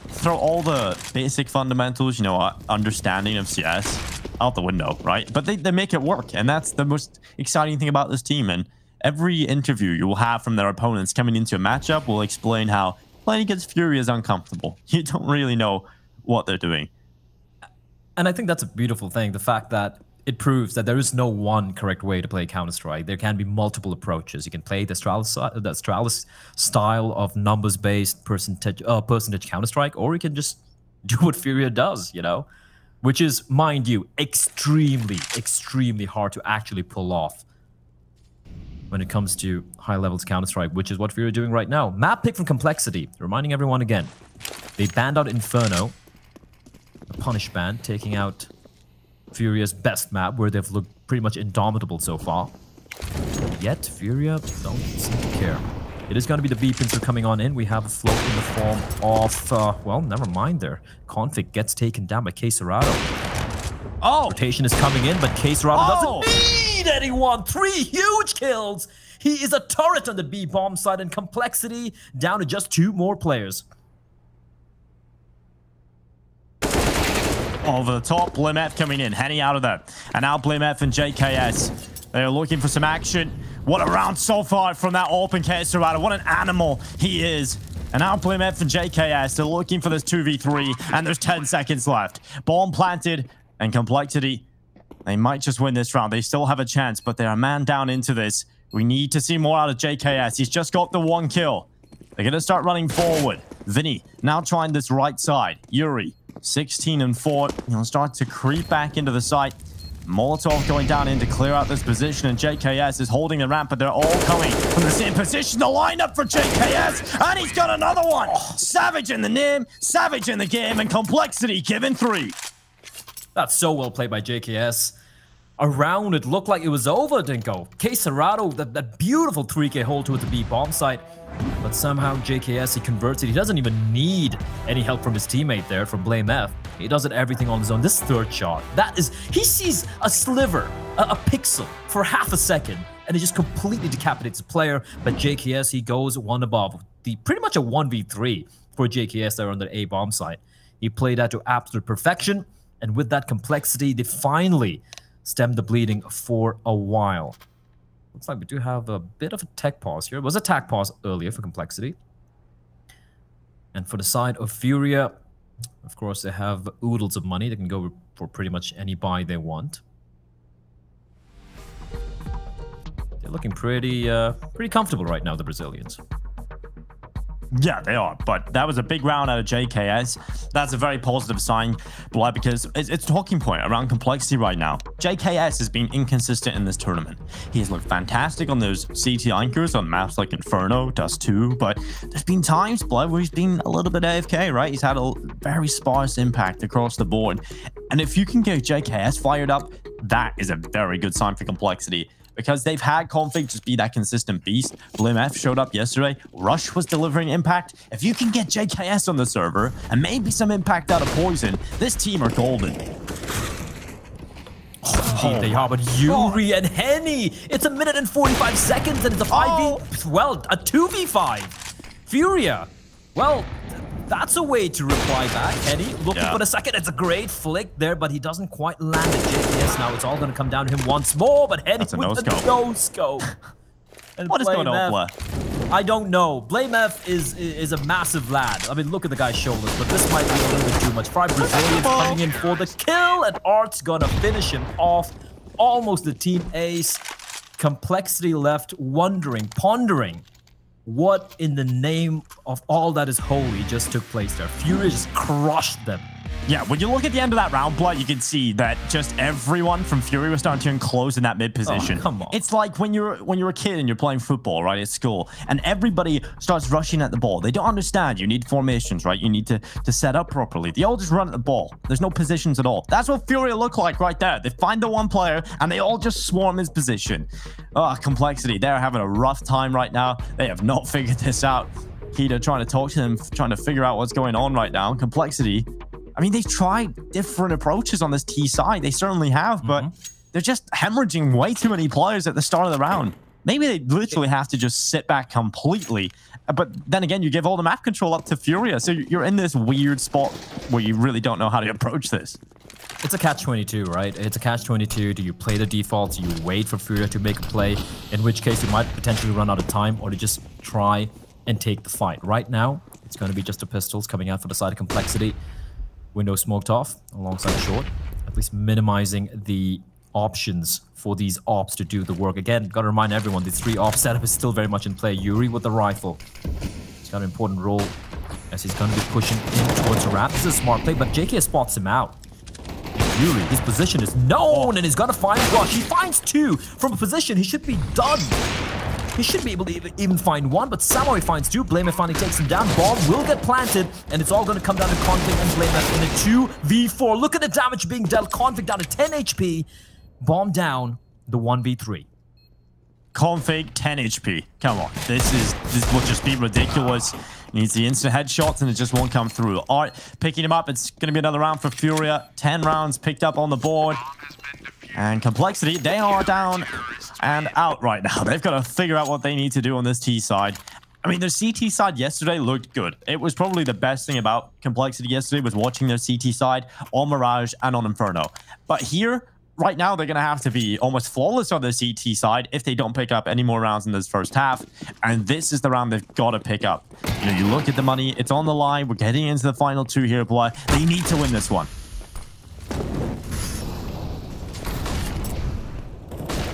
throw all the basic fundamentals, you know, understanding of CS out the window, right? But they make it work, and that's the most exciting thing about this team. And every interview you will have from their opponents coming into a matchup will explain how playing against FURIA is uncomfortable. You don't really know what they're doing. And I think that's a beautiful thing, the fact that it proves that there is no one correct way to play Counter-Strike. There can be multiple approaches. You can play the Astralis style of numbers-based percentage Counter-Strike, or you can just do what FURIA does, you know? Which is, mind you, extremely, extremely hard to actually pull off when it comes to high levels Counter-Strike, which is what FURIA are doing right now. Map pick from Complexity, reminding everyone again. They banned out Inferno, a punish ban, taking out FURIA's best map, where they've looked pretty much indomitable so far. Yet, FURIA don't seem to care. It is going to be the B-pincer coming on in. We have a float in the form of, well, never mind there. Config gets taken down by Quesarado. Oh! Rotation is coming in, but Quesarado doesn't need anyone. 3 huge kills! He is a turret on the B-bomb side, and Complexity down to just 2 more players. over the top. BlimmF coming in, Henny out of there. And now BlimmF and JKS. They're looking for some action. What a round so far from that open Kesarado. What an animal he is. And now BlimmF and JKS, they're looking for this 2v3, and there's 10 seconds left. Bomb planted, and Complexity, they might just win this round. They still have a chance, but they're a man down into this. We need to see more out of JKS. He's just got the 1 kill. They're going to start running forward. Vinny now trying this right side. Yuri, 16 and 4. He'll start to creep back into the site. Molotov going down in to clear out this position, and JKS is holding the ramp, but they're all coming from the same position. The lineup for JKS, and he's got another one. Savage in the name, Savage in the game, and Complexity given 3. That's so well played by JKS. Around, it looked like it was over, Dinko. Kesarado, that beautiful 3K hold towards the B bomb site. But somehow JKS, he converts it. He doesn't even need any help from his teammate there, from BlimmF. He does it everything on his own. This third shot, that is, he sees a sliver, a pixel for half a second, and it just completely decapitates the player. But JKS, he goes one above. Pretty much a 1v3 for JKS there on the A bomb site. He played that to absolute perfection, and with that Complexity, they finally stemmed the bleeding for a while. Looks like we do have a bit of a tech pause here. It was a tech pause earlier for Complexity. And for the side of FURIA, of course, they have oodles of money. They can go for pretty much any buy they want. They're looking pretty comfortable right now, the Brazilians. Yeah, they are, but that was a big round out of JKS. That's a very positive sign, Blood, because it's a talking point around Complexity right now. JKS has been inconsistent in this tournament. He has looked fantastic on those CT anchors on maps like Inferno, Dust 2, but there's been times, Blood, where he's been a little bit AFK, right? He's had a very sparse impact across the board. And if you can get JKS fired up, that is a very good sign for Complexity. Because they've had Config just be that consistent beast. BlimmF showed up yesterday. Rush was delivering impact. If you can get JKS on the server and maybe some impact out of Poison, this team are golden. Indeed they are, but Yuri and Henny, it's a minute and 45 seconds and it's a 5v, well, a 2v5. FURIA, well, that's a way to reply back. Henny looking for the second. It's a great flick there, but he doesn't quite land at JKS. Now it's all going to come down to him once more, but Henny with the no-scope. What is going on, Blair? I don't know. BlimmF is a massive lad. I mean, look at the guy's shoulders, but this might be a little bit too much. 5 Brazilians coming in for the kill, and Art's going to finish him off. Almost the team ace. Complexity left wondering, pondering, what in the name of all that is holy just took place there. FURIA just crushed them. Yeah, when you look at the end of that round, Blood, you can see that just everyone from FURIA was starting to enclose in that mid position. Oh, come on. It's like when you're a kid and you're playing football, right, at school, and everybody starts rushing at the ball. They don't understand. You need formations, right? You need to set up properly. They all just run at the ball. There's no positions at all. That's what FURIA look like right there. They find the one player, and they all just swarm his position. Oh, Complexity. They're having a rough time right now. They have not figured this out. Keita trying to talk to them, trying to figure out what's going on right now. Complexity, I mean, they've tried different approaches on this T side. They certainly have, but they're just hemorrhaging way too many players at the start of the round. Maybe they literally have to just sit back completely. But then again, you give all the map control up to FURIA. So you're in this weird spot where you really don't know how to approach this. It's a catch-22, right? It's a catch-22. Do you play the defaults? Do you wait for FURIA to make a play? In which case, you might potentially run out of time, or to just try and take the fight. Right now, it's going to be just the pistols coming out for the side of Complexity. Window smoked off alongside short, at least minimizing the options for these ops to do the work. Again, got to remind everyone, the 3 op setup is still very much in play. Yuri with the rifle. He's got an important role as he's going to be pushing in towards a wrap. This is a smart play, but JK spots him out. Yuri, his position is known, and he's going to find Rush. He finds 2 from a position. He should be done. He should be able to even find 1, but somehow he finds 2. BlimmF finally takes him down. Bomb will get planted, and it's all going to come down to Config and BlimmF in a 2v4. Look at the damage being dealt. Config down to 10 HP. Bomb down, the 1v3. Config, 10 HP. Come on. This will just be ridiculous. He needs the instant headshots, and it just won't come through. Art picking him up. It's going to be another round for FURIA. 10 rounds picked up on the board. And Complexity, they are down and out right now. They've got to figure out what they need to do on this T side. I mean, their CT side yesterday looked good. It was probably the best thing about Complexity yesterday was watching their CT side on Mirage and on Inferno. But here, right now, they're going to have to be almost flawless on the CT side if they don't pick up any more rounds in this first half. And this is the round they've got to pick up. You know, you look at the money, it's on the line. We're getting into the final 2 here, boy. They need to win this one.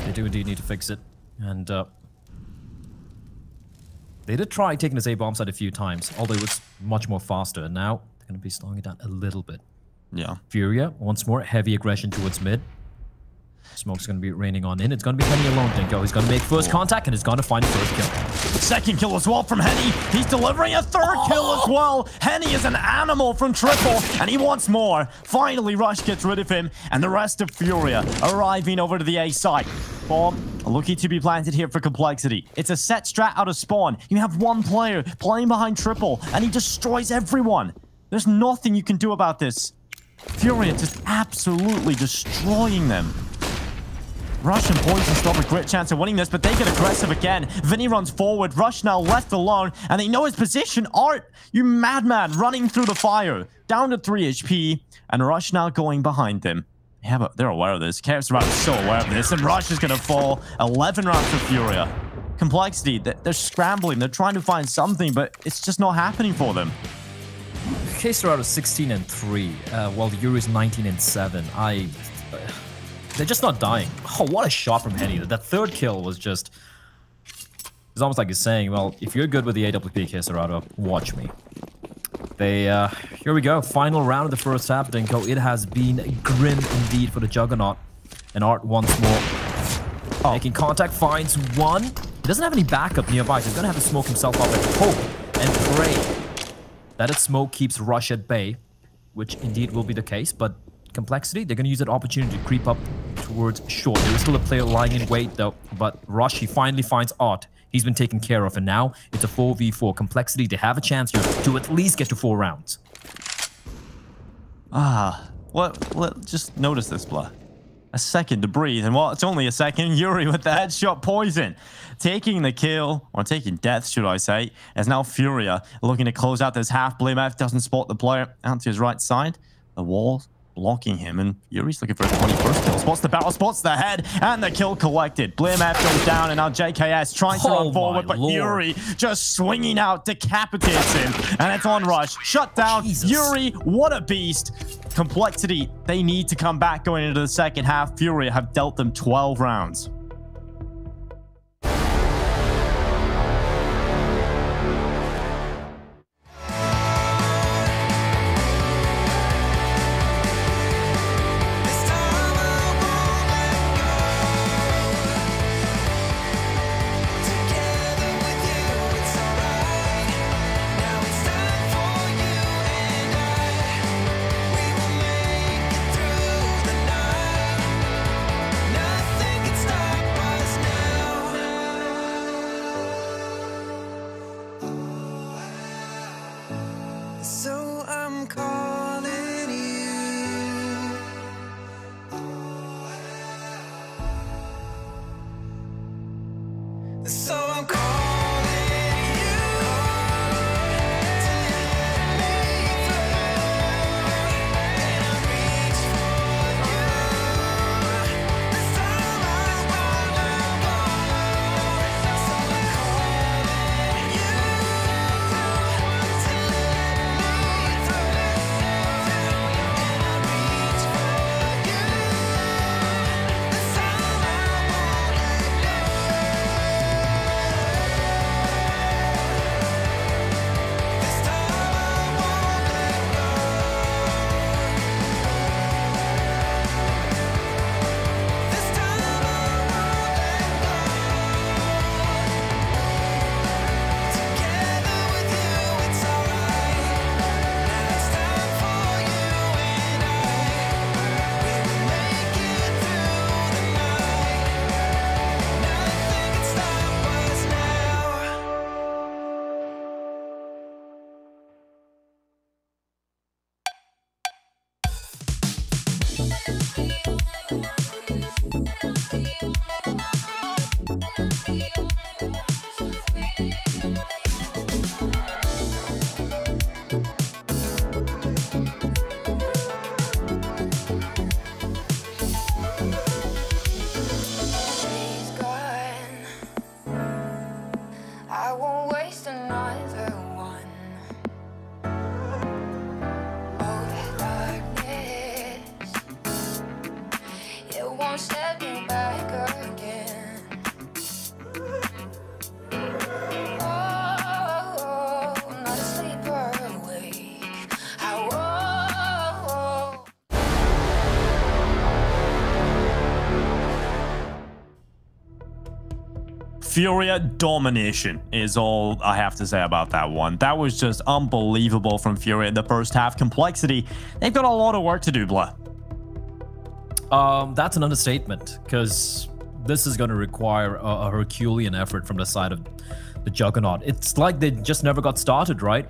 They do indeed need to fix it. And they did try taking this A-bomb side a few times, although it was much more faster. And now they're going to be slowing it down a little bit. Yeah. FURIA, once more, heavy aggression towards mid. Smoke's going to be raining on in. It's going to be Henny alone, Dinko. He's going to make first contact and is going to find first kill. Second kill as well from Henny. He's delivering a third kill as well. Henny is an animal from triple, and he wants more. Finally, Rush gets rid of him, and the rest of FURIA arriving over to the A side. Bomb looking to be planted here for Complexity. It's a set strat out of spawn. You have one player playing behind triple, and he destroys everyone. There's nothing you can do about this. FURIA just absolutely destroying them. Rush and Poison still have a great chance of winning this, but they get aggressive again. Vinny runs forward. Rush now left alone, and they know his position. Art, you madman, running through the fire. Down to 3 HP, and Rush now going behind them. They're aware of this. Chaos Rat is so aware of this, and Rush is going to fall. 11 rounds for FURIA. Complexity, they're scrambling. They're trying to find something, but it's just not happening for them. K-Star is 16-3, while the Yuri is 19-7. They're just not dying. Oh, what a shot from Henny. That third kill was just... It's almost like he's saying, well, if you're good with the AWP, K-Star, watch me. Here we go. Final round of the first half, Dinko. It has been grim indeed for the Juggernaut. And Art once more. Making contact, finds one. He doesn't have any backup nearby, so he's going to have to smoke himself up and hope and pray that its smoke keeps Rush at bay, which indeed will be the case, but Complexity, they're going to use that opportunity to creep up towards short. There is still a player lying in wait, though, but Rush, he finally finds Art. He's been taken care of, and now it's a 4v4. Complexity, they have a chance here to at least get to 4 rounds. Just notice this, Blah. A second to breathe, and it's only a second. Yuri with the headshot Poison. Taking the kill, or taking death, should I say, as now FURIA looking to close out this half. BlameF doesn't spot the player out to his right side. The wall blocking him, and Yuri's looking for a 21st kill. Spots the barrel, spots the head, and the kill collected. BlameF goes down, and now JKS trying to run forward, but Yuri just swinging out, decapitates him, and it's on Rush. Shut down. Jesus. Yuri, what a beast. Complexity, they need to come back going into the second half. FURIA have dealt them 12 rounds. So I'm calling you. So I'm calling you to let me through, and I reach for you. This time I wanna go. So I'm calling you to let me through, and I reach for you. This time I won't let go. This time I won't let go. This time I won't let go. Together with you, it's alright. Now it's time for you and I. We will make it through the night. Nothing can stop us now. waste another one. Oh, that darkness, it won't set me back again. Oh, not a sleeper awake. FURIA domination is all I have to say about that one. That was just unbelievable from FURIA in the first half. Complexity, they've got a lot of work to do, Blah. That's an understatement, because this is going to require a Herculean effort from the side of the Juggernaut. It's like they just never got started, right?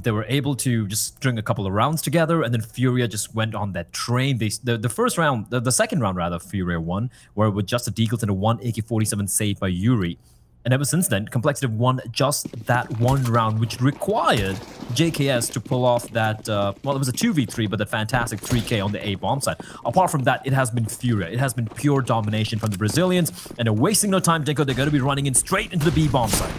They were able to just string a couple of rounds together, and then FURIA just went on that train. The first round, the second round rather, FURIA won, where with just a deagles and a 1 AK-47 saved by Yuri. And ever since then, Complexity won just that one round, which required JKS to pull off that, well, it was a 2v3, but that fantastic 3K on the A bomb side. Apart from that, it has been FURIA. It has been pure domination from the Brazilians, and they're wasting no time, Dinko. They're going to be running in straight into the B bomb side.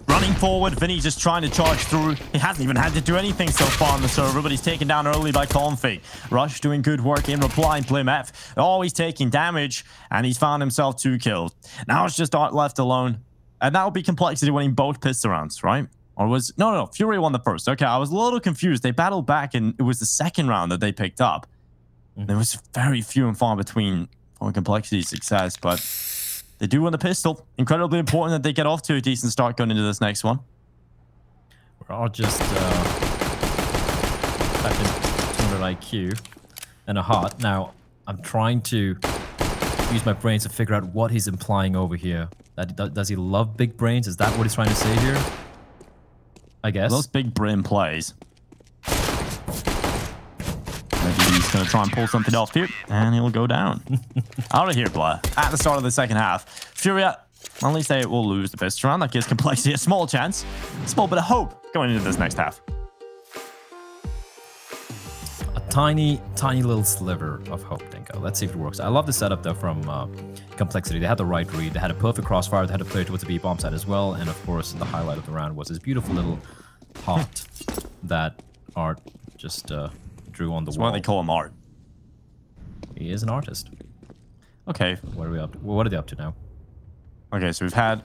Running forward, Vinny just trying to charge through. He hasn't even had to do anything so far on the server, but he's taken down early by Config. Rush doing good work in reply, Blim F. Always taking damage, and he's found himself 2 kills. Now it's just Art left alone. And that would be Complexity winning both pistol rounds, right? Or was... No, FURIA won the first. Okay, I was a little confused. They battled back, and it was the second round that they picked up. There was very few and far between for Complexity's success, but... they do win the pistol. Incredibly important that they get off to a decent start going into this next one. We're all just back in 200 IQ and a heart. Now, I'm trying to use my brains to figure out what he's implying over here. Does he love big brains? Is that what he's trying to say here? I guess. Those big brain plays. Maybe he's going to try and pull something off here, and he'll go down. Out of here, Blair. At the start of the second half, FURIA, at least they will lose the pistol round. That gives Complexity a small chance. A small bit of hope going into this next half. A tiny, tiny little sliver of hope, Dinko. Let's see if it works. I love the setup, though, from Complexity. They had the right read. They had a perfect crossfire. They had a player towards the B bomb side as well. And, of course, the highlight of the round was this beautiful little heart that Art just... drew on the wall. That's why they call him Art. He is an artist. Okay. What are we up to? What are they up to now? Okay, so we've had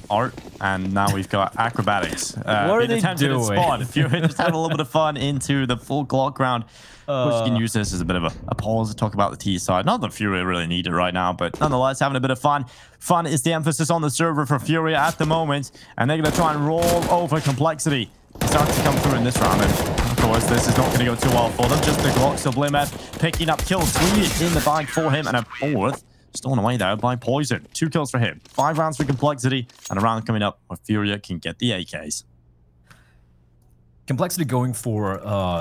Art, and now we've got acrobatics. What are they doing? Spawn. If you're just having a little bit of fun into the full Glock round, which you can use this as a bit of a pause to talk about the T side. Not that FURIA really need it right now, but nonetheless, having a bit of fun. Fun is the emphasis on the server for FURIA at the moment, and they're going to try and roll over Complexity. Starting to come through in this round, and of course this is not going to go too well for them. Just the Glock, so Blim F picking up kills, 3 in the bag for him, and a 4th stolen away there by Poison. 2 kills for him, 5 rounds for Complexity, and a round coming up where FURIA can get the AKs. Complexity going for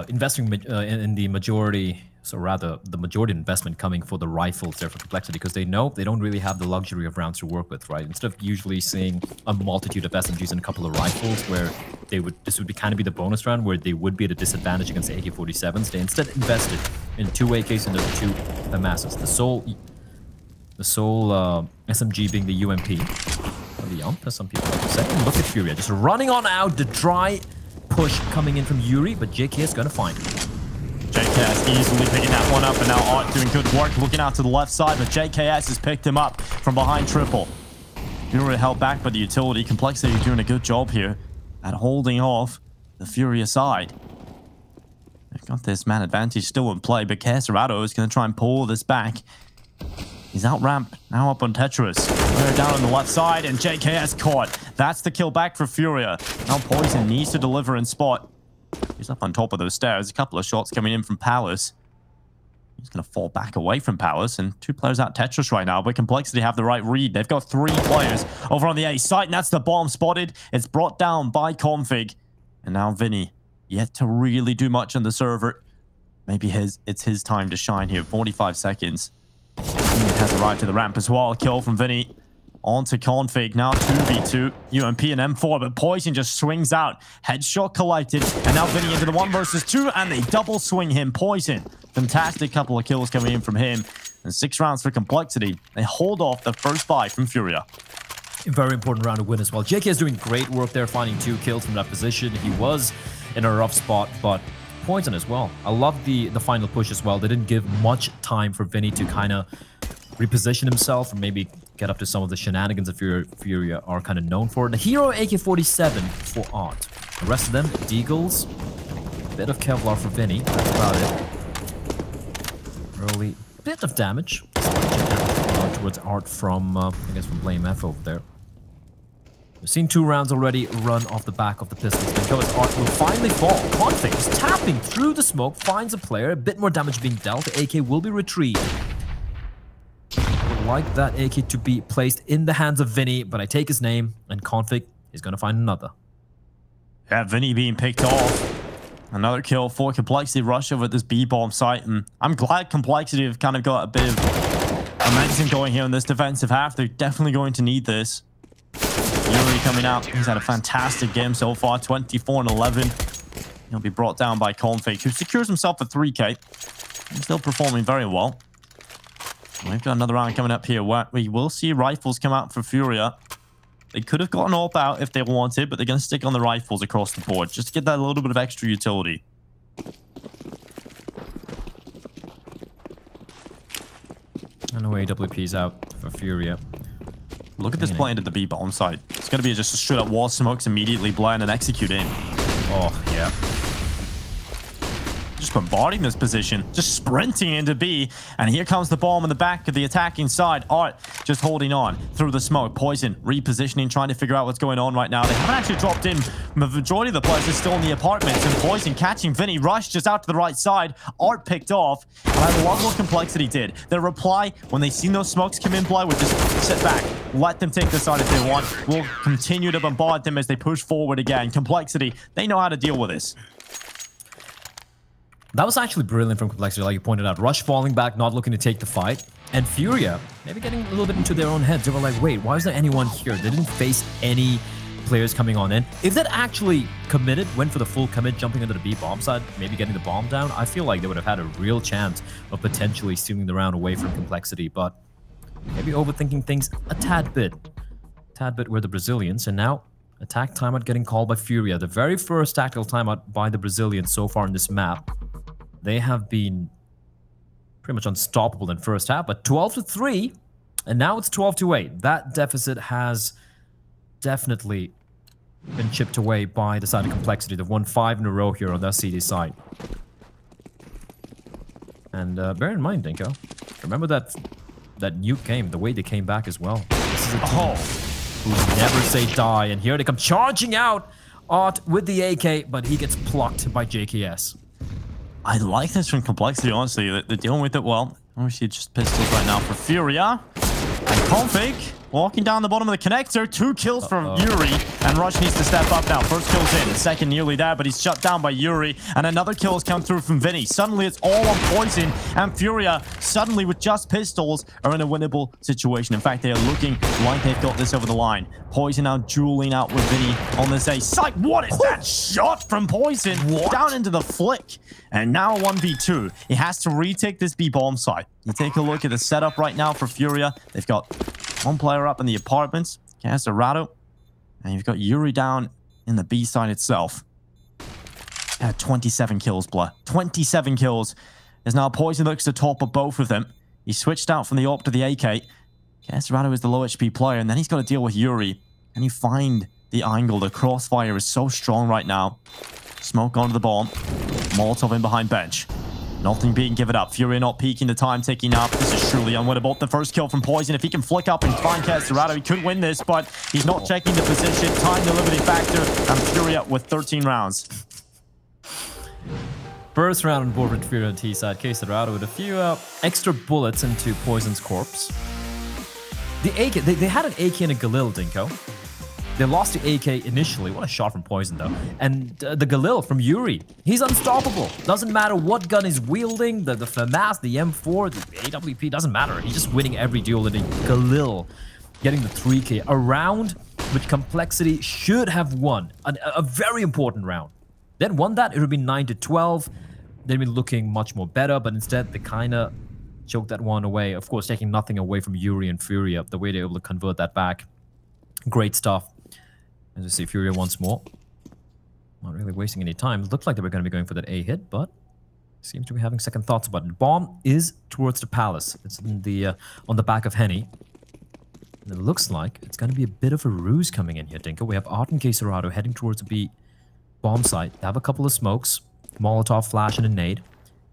investing in the majority, so rather the majority investment coming for the rifles there for Complexity, because they know they don't really have the luxury of rounds to work with, right? Instead of usually seeing a multitude of SMGs and a couple of rifles where this would be kind of be the bonus round where they would be at a disadvantage against the AK-47s, they instead invested in 2 AKs and the 2 FAMASs. The sole SMG being the UMP, or the UMP, as some people like to say. And look at FURIA just running on out, the dry push coming in from Yuri, but JK is going to find it. JKS easily picking that one up, and now Art doing good work looking out to the left side, but JKS has picked him up from behind triple. Yuri held back by the utility. Complexity doing a good job here at holding off the FURIA side. They've got this man advantage still in play, but Caserado is going to try and pull this back. He's out ramp, now up on Tetris. They're down on the left side, and JKS caught. That's the kill back for FURIA. Now Poison needs to deliver in spot. He's up on top of those stairs. A couple of shots coming in from Palace. He's going to fall back away from Palace, and 2 players out Tetris right now, but Complexity have the right read. They've got 3 players over on the A site, and that's the bomb spotted. It's brought down by Config. And now Vinny, yet to really do much on the server. Maybe it's his time to shine here. 45 seconds. He has arrived to the ramp as well. Kill from Vinny. On to Config. Now 2v2. UMP and M4, but Poison just swings out. Headshot collected. And now Vinny into the 1 versus 2, and they double swing him. Poison. Fantastic couple of kills coming in from him. And 6 rounds for Complexity. They hold off the first buy from FURIA. Very important round to win as well. JK is doing great work there, finding 2 kills from that position. He was in a rough spot, but Poison as well. I love the final push as well. They didn't give much time for Vinny to kind of reposition himself or maybe get up to some of the shenanigans that FURIA are kind of known for. The hero AK-47 for Art. The rest of them, Deagles. A bit of Kevlar for Vinny. That's about it. Early bit of damage. Towards Art from, I guess, from Blame F over there. We've seen 2 rounds already run off the back of the pistols. Because Art will finally fall. Config is tapping through the smoke, finds a player, a bit more damage being dealt. The AK will be retrieved. Would like that AK to be placed in the hands of Vinny, but I take his name, and Config is going to find another. Yeah, Vinny being picked off. Another kill for Complexity rush over at this B-bomb site, and I'm glad Complexity have kind of got a bit of momentum going here in this defensive half. They're definitely going to need this. Yuri coming out. He's had a fantastic game so far. 24 and 11. He'll be brought down by Config, who secures himself a 3K. He's still performing very well. We've got another round coming up here where we will see rifles come out for FURIA. They could have gotten AWP out if they wanted, but they're going to stick on the rifles across the board just to get that little bit of extra utility. And away AWP's out for FURIA. Look at this play into the B-bomb side. It's going to be just a straight up wall smokes immediately, blind and execute in. Oh, yeah. Just bombarding this position, just sprinting into B, and here comes the bomb in the back of the attacking side. Art just holding on through the smoke. Poison repositioning, trying to figure out what's going on right now. They haven't actually dropped in. The majority of the players are still in the apartments, and Poison catching Vinny. Rush just out to the right side. Art picked off, and I love what Complexity did. Their reply, when they seen those smokes come in play, would just sit back, let them take the side if they want. We'll continue to bombard them as they push forward again. Complexity, they know how to deal with this. That was actually brilliant from Complexity, like you pointed out. Rush falling back, not looking to take the fight. And FURIA, maybe getting a little bit into their own heads. They were like, wait, why is there anyone here? They didn't face any players coming on in. If that actually committed, went for the full commit, jumping into the B-bomb side, maybe getting the bomb down, I feel like they would have had a real chance of potentially stealing the round away from Complexity. But maybe overthinking things a tad bit. Were the Brazilians. And now, attack timeout getting called by FURIA. The very first tactical timeout by the Brazilians so far in this map. They have been pretty much unstoppable in first half, but 12-3, and now it's 12-8. That deficit has definitely been chipped away by the side of Complexity. They've won 5 in a row here on that CD side. And bear in mind, Dinko, remember that nuke game, the way they came back as well. This is a team who never say die, and here they come charging out. Art with the AK, but he gets plucked by JKS. I like this from Complexity, honestly. They're dealing with it well. Obviously, just pistols right now for FURIA. And Config walking down the bottom of the connector. 2 kills from Yuri. And Rush needs to step up now. First kill's in. Second nearly there, but he's shut down by Yuri. And another kill has come through from Vinny. Suddenly, it's all on Poison. And FURIA, suddenly with just pistols, are in a winnable situation. In fact, they are looking like they've got this over the line. Poison now dueling out with Vinny on this A. Psych, what is that shot from Poison? What? Down into the flick. And now a 1v2. He has to retake this B-bomb site. You take a look at the setup right now for FURIA. They've got 1 player up in the apartments, Casarado, and you've got Yuri down in the B side itself. 27 kills, Blah. 27 kills. As now Poison looks to top of both of them. He switched out from the AWP to the AK. Casarado is the low HP player, and then he's got to deal with Yuri. Can you find the angle? The crossfire is so strong right now. Smoke onto the bomb. Molotov in behind bench. Nothing being given up. FURIA not peaking, the time ticking up. This is truly unwinnable. The first kill from Poison. If he can flick up and find Casarado, he could win this, but he's not checking the position. Time the limiting factor. And FURIA with 13 rounds. First round on board with FURIA on T side. Casarado with a few extra bullets into Poison's corpse. The AK, they had an AK and a Galil, Dinko. They lost the AK initially. What a shot from Poison, though. And the Galil from Yuri. He's unstoppable. Doesn't matter what gun he's wielding. The FAMAS, the M4, the AWP, doesn't matter. He's just winning every duel. And the Galil getting the 3K. A round which Complexity should have won. A very important round. Then won that, it would be 9-12. They'd be looking much more better. But instead, they kind of choked that one away. Of course, taking nothing away from Yuri and FURIA. The way they were able to convert that back. Great stuff. As we see FURIA once more. Not really wasting any time. It looked like they were going to be going for that A hit, but seems to be having second thoughts about it. Bomb is towards the palace. It's in the on the back of Henny. And it looks like it's going to be a bit of a ruse coming in here, Dinko. We have Art and Queserado heading towards the B bomb site. They have a couple of smokes, Molotov, flash, and a nade.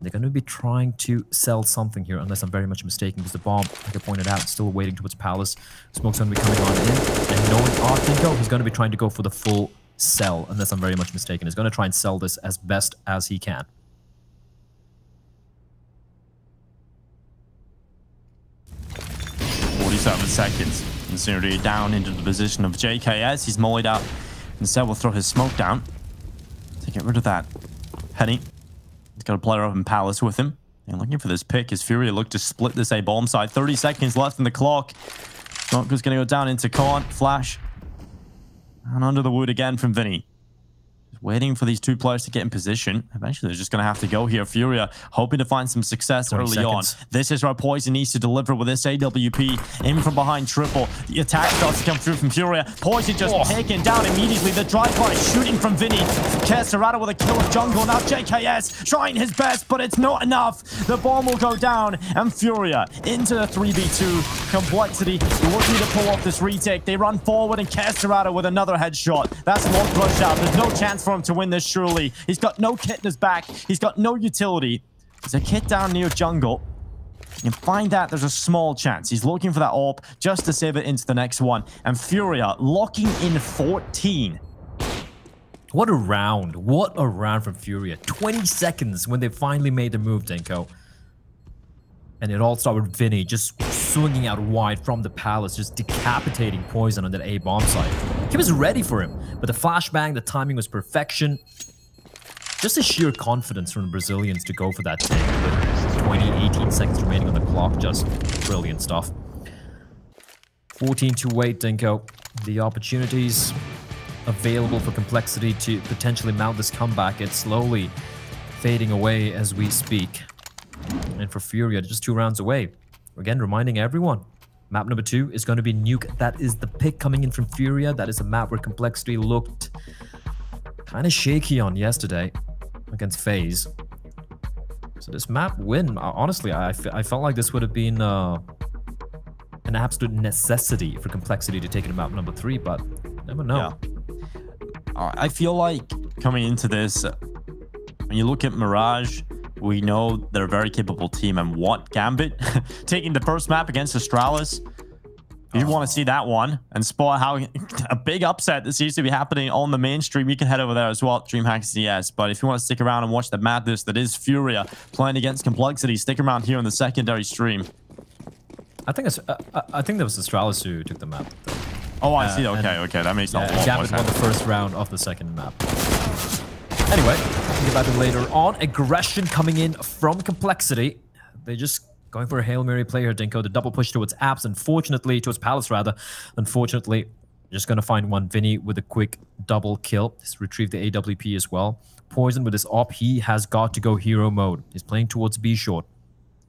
They're going to be trying to sell something here, unless I'm very much mistaken, because the bomb, like I pointed out, is still waiting towards Palace. Smoke's going to be coming on in, and knowing Art Dinko, he's going to be trying to go for the full sell, unless I'm very much mistaken. He's going to try and sell this as best as he can. Seconds. Incendiary down into the position of JKS. He's mollied out. Instead, we'll throw his smoke down to get rid of that. Henny. He's got a player up in Palace with him. And looking for this pick as FURIA look to split this A bomb side. 30 seconds left in the clock. Smoke is going to go down into Con. Flash. And under the wood again from Vinny. Just waiting for these two players to get in position. Eventually, they're just going to have to go here. FURIA hoping to find some success early on. This is where Poison needs to deliver with this AWP. In from behind triple. The attack starts to come through from FURIA. Poison just taken down immediately. The drive-by shooting from Vinny. Queserado with a kill of jungle. Now JKS trying his best, but it's not enough. The bomb will go down, and FURIA into the 3v2. Complexity looking to pull off this retake. They run forward, and Queserado with another headshot. That's one rush out. There's no chance for him to win this, surely. He's got no kit in his back. He's got no utility. There's a kit down near jungle. You find that there's a small chance. He's looking for that AWP just to save it into the next one. And FURIA locking in 14. What a round. What a round from FURIA. 20 seconds when they finally made the move, Dinko. And it all started with Vinny just swinging out wide from the Palace, just decapitating Poison on that A bomb site. He was ready for him, but the flashbang, the timing was perfection. Just a sheer confidence from the Brazilians to go for that take with 20, 18 seconds remaining on the clock. Just brilliant stuff. 14 to 8, Dinko. The opportunities available for Complexity to potentially mount this comeback, it's slowly fading away as we speak. And for FURIA, just 2 rounds away. Again, reminding everyone, map number 2 is going to be Nuke. That is the pick coming in from FURIA. That is a map where Complexity looked kind of shaky on yesterday against FaZe. So this map win, honestly, I felt like this would have been an absolute necessity for Complexity to take it to map number 3, but never know. Yeah. I feel like coming into this, when you look at Mirage, we know they're a very capable team, and what Gambit taking the first map against Astralis. If you want to see that one and spot how a big upset that seems to be happening on the mainstream, you can head over there as well, DreamHack CS. But if you want to stick around and watch the madness that is FURIA playing against Complexity, stick around here in the secondary stream. I think there was Astralis who took the map. Oh, I see. Okay, that makes a lot more sense. Gambit won the first round of the second map. Anyway, think about it later on. Aggression coming in from Complexity. They just going for a Hail Mary play here, Dinko. The double push towards Apps, unfortunately, towards Palace rather. Unfortunately, just going to find one. Vinny with a quick double kill. He's retrieved the AWP as well. Poison with his op. He has got to go hero mode. He's playing towards B short.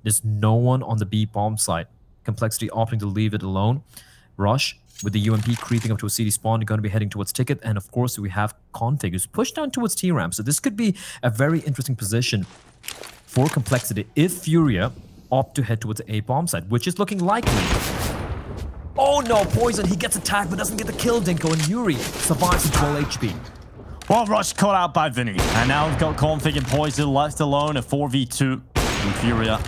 There's no one on the B bomb site. Complexity opting to leave it alone. Rush with the UMP creeping up to a CD spawn, going to be heading towards Ticket. And of course, we have Config, who's pushed down towards T-Ramp. So this could be a very interesting position for Complexity if FURIA opt to head towards the A bomb site, which is looking likely. Oh no, Poison, he gets attacked but doesn't get the kill, Dinko, and Yuri survives with 12 HP. Well, Rush caught out by Vinny. And now we've got Config and Poison left alone, a 4v2 in FURIA.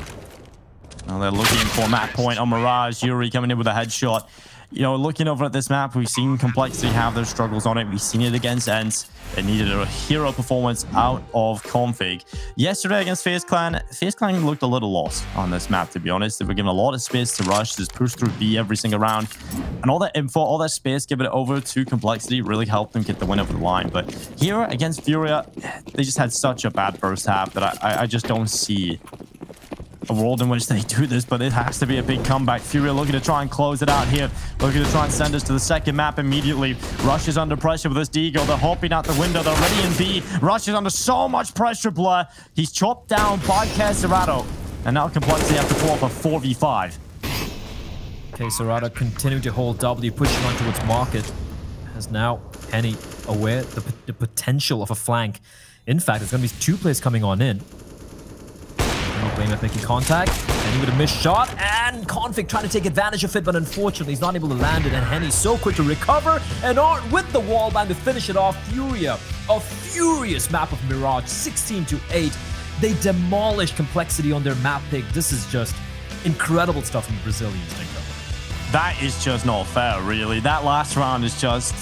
Now they're looking for a map point on Mirage. Yuri coming in with a headshot. You know, looking over at this map, we've seen Complexity have their struggles on it. We've seen it against ENCE. It needed a hero performance out of Config. Yesterday against FaZe Clan looked a little lost on this map, to be honest. They were given a lot of space to rush, just push through B every single round. And all that info, all that space, give it over to Complexity really helped them get the win over the line. But here against FURIA, they just had such a bad first half that I just don't see a world in which they do this, but it has to be a big comeback. FURIA looking to try and close it out here. Looking to try and send us to the second map immediately. Rush is under pressure with this Deagle. They're hopping out the window. They're already in B. Rush is under so much pressure, Blur. He's chopped down by Queserado. And now Complexity have to pull up a 4v5. Serrata continuing to hold W, pushing on towards market. As now Penny aware the potential of a flank. In fact, there's going to be 2 players coming on in. Blame at making contact. Henny with a missed shot, and Config trying to take advantage of it, but unfortunately he's not able to land it, and Henny's so quick to recover, and Art with the wallbang to finish it off. FURIA, a furious map of Mirage, 16-8. They demolished Complexity on their map pick. This is just incredible stuff from the Brazilians, Dinko. That is just not fair, really. That last round is just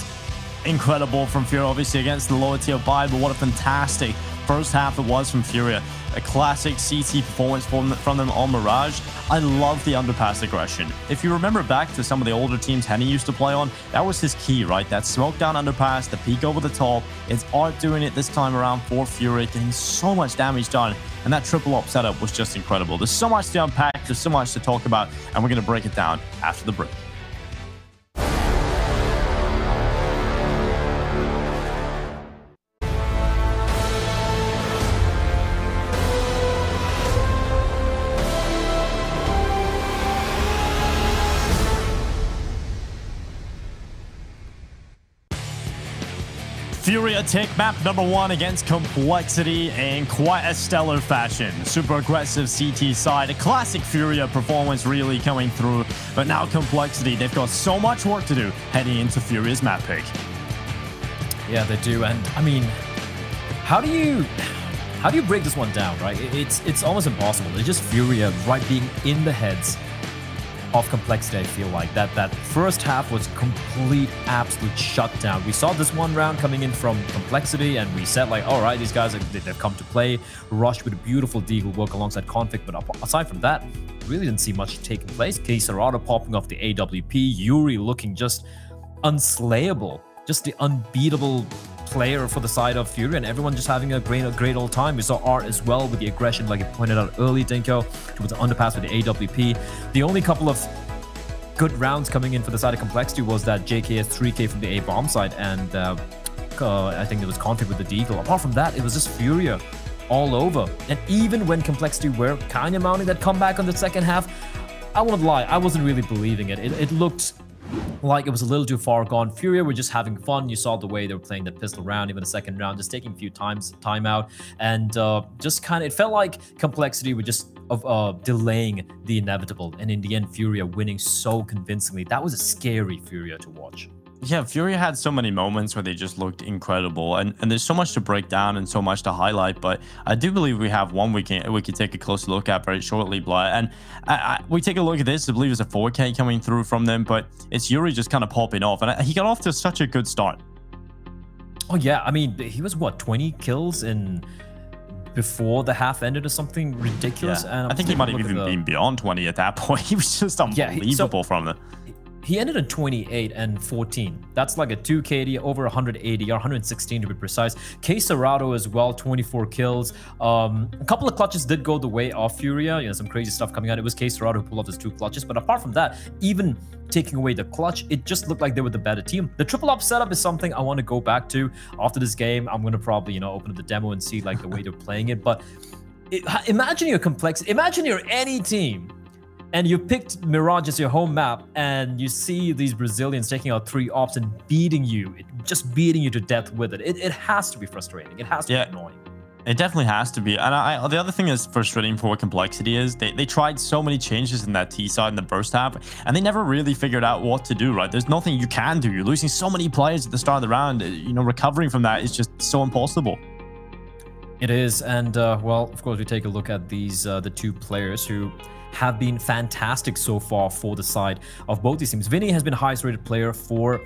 incredible from FURIA, obviously against the lower tier buy, but what a fantastic first half it was from FURIA. A classic CT performance from them on Mirage. I love the underpass aggression. If you remember back to some of the older teams Henny used to play on, that was his key, right? That smoke down underpass, the peek over the top. It's Art doing it this time around for FURIA, getting so much damage done. And that triple up setup was just incredible. There's so much to unpack, there's so much to talk about, and we're going to break it down after the break. FURIA take map number 1 against Complexity in quite a stellar fashion. Super aggressive CT side, a classic FURIA performance really coming through. But now Complexity, they've got so much work to do heading into FURIA's map pick. Yeah, they do, and I mean, how do you break this one down, right? It's almost impossible. It's just FURIA right being in the heads of Complexity. I feel like that first half was complete absolute shutdown. We saw this one round coming in from Complexity, and we said like, all right, these guys they've come to play. Rush with a beautiful deagle work alongside Config, but aside from that, really didn't see much taking place. Serrata popping off the AWP, Yuri looking just unslayable, just the unbeatable player for the side of FURIA, and everyone just having a great old time. We saw Art as well with the aggression, like you pointed out early, Dinko, towards the underpass with the AWP. The only couple of good rounds coming in for the side of Complexity was that JKS 3K from the A bomb side, and I think there was Config with the deagle. Apart from that, it was just FURIA all over. And even when Complexity were kind of mounting that comeback on the second half, I won't lie, I wasn't really believing it. It looked like it was a little too far gone. FURIA were just having fun. You saw the way they were playing that pistol round, even the second round, just taking a few time out, and just kind of, it felt like Complexity were just delaying the inevitable, and in the end, FURIA winning so convincingly. That was a scary FURIA to watch. Yeah, FURIA had so many moments where they just looked incredible, and there's so much to break down and so much to highlight, but I do believe we have one we can take a closer look at very shortly, Blair. And we take a look at this. I believe it's a 4K coming through from them, but it's Yuri just kind of popping off, and he got off to such a good start. Oh yeah, I mean, he was what, 20 kills in before the half ended or something ridiculous. Yeah. And I think he might have even been beyond 20 at that point. He was just unbelievable from them. He ended in 28 and 14. That's like a 2 KD, over 180 or 116 to be precise. Serrata as well, 24 kills. A couple of clutches did go the way of FURIA. You know, some crazy stuff coming out. It was Serrata who pulled off his 2 clutches. But apart from that, even taking away the clutch, it just looked like they were the better team. The triple up setup is something I want to go back to after this game. I'm going to probably, you know, open up the demo and see like the way they're playing it. But imagine you're complex. Imagine you're any team, and you picked Mirage as your home map, and you see these Brazilians taking out 3 ops and beating you, just beating you to death with it. It has to be frustrating. It has to be annoying. It definitely has to be. And the other thing that's frustrating for Complexity is they tried so many changes in that T side in the first half, and they never really figured out what to do, right? There's nothing you can do. You're losing so many players at the start of the round. You know, recovering from that is just so impossible. It is. And, well, of course, we take a look at these, the 2 players who have been fantastic so far for the side of both these teams. Vinny has been highest rated player for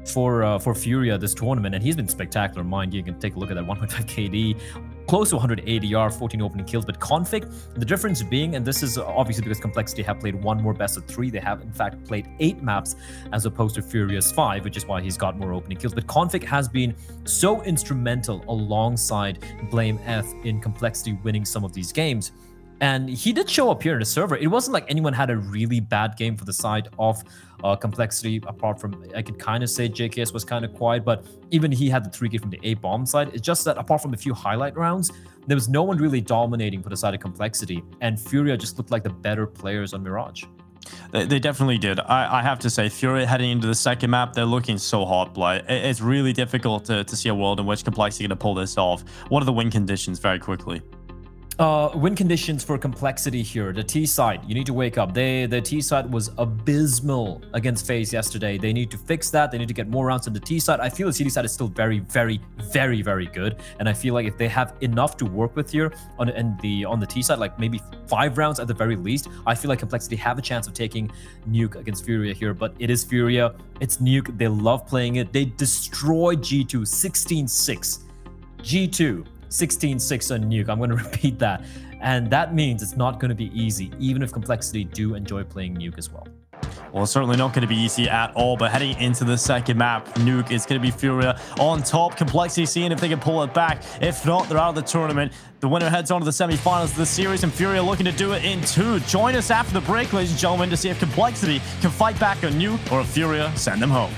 FURIA this tournament, and he's been spectacular. Mind you, can take a look at that 1.5 KD, close to 100 ADR, 14 opening kills. But Config, the difference being, and this is obviously because Complexity have played 1 more best of 3, they have in fact played 8 maps as opposed to FURIA's 5, which is why he's got more opening kills. But Config has been so instrumental alongside Blame F in Complexity winning some of these games. And he did show up here in the server. It wasn't like anyone had a really bad game for the side of Complexity, apart from, I could kind of say JKS was kind of quiet, but even he had the 3K from the A bomb side. It's just that apart from a few highlight rounds, there was no one really dominating for the side of Complexity, and FURIA just looked like the better players on Mirage. They definitely did. I have to say, FURIA heading into the second map, they're looking so hot, Blight. It's really difficult to see a world in which Complexity are going to pull this off. What are the win conditions very quickly? Win conditions for Complexity here. The T side, you need to wake up. The T side was abysmal against FaZe yesterday. They need to fix that. They need to get more rounds on the T side. I feel the CD side is still very, very, very, very good. And I feel like if they have enough to work with here on the T side, like maybe 5 rounds at the very least, I feel like Complexity have a chance of taking Nuke against FURIA here. But it is FURIA. It's Nuke. They love playing it. They destroyed G2 16-6. G2 16-6 on Nuke. I'm going to repeat that. And that means it's not going to be easy, even if Complexity do enjoy playing Nuke as well. Well, it's certainly not going to be easy at all, but heading into the second map, Nuke, it's going to be FURIA on top. Complexity seeing if they can pull it back. If not, they're out of the tournament. The winner heads on to the semifinals of the series, and FURIA looking to do it in 2. Join us after the break, ladies and gentlemen, to see if Complexity can fight back on Nuke or if FURIA send them home.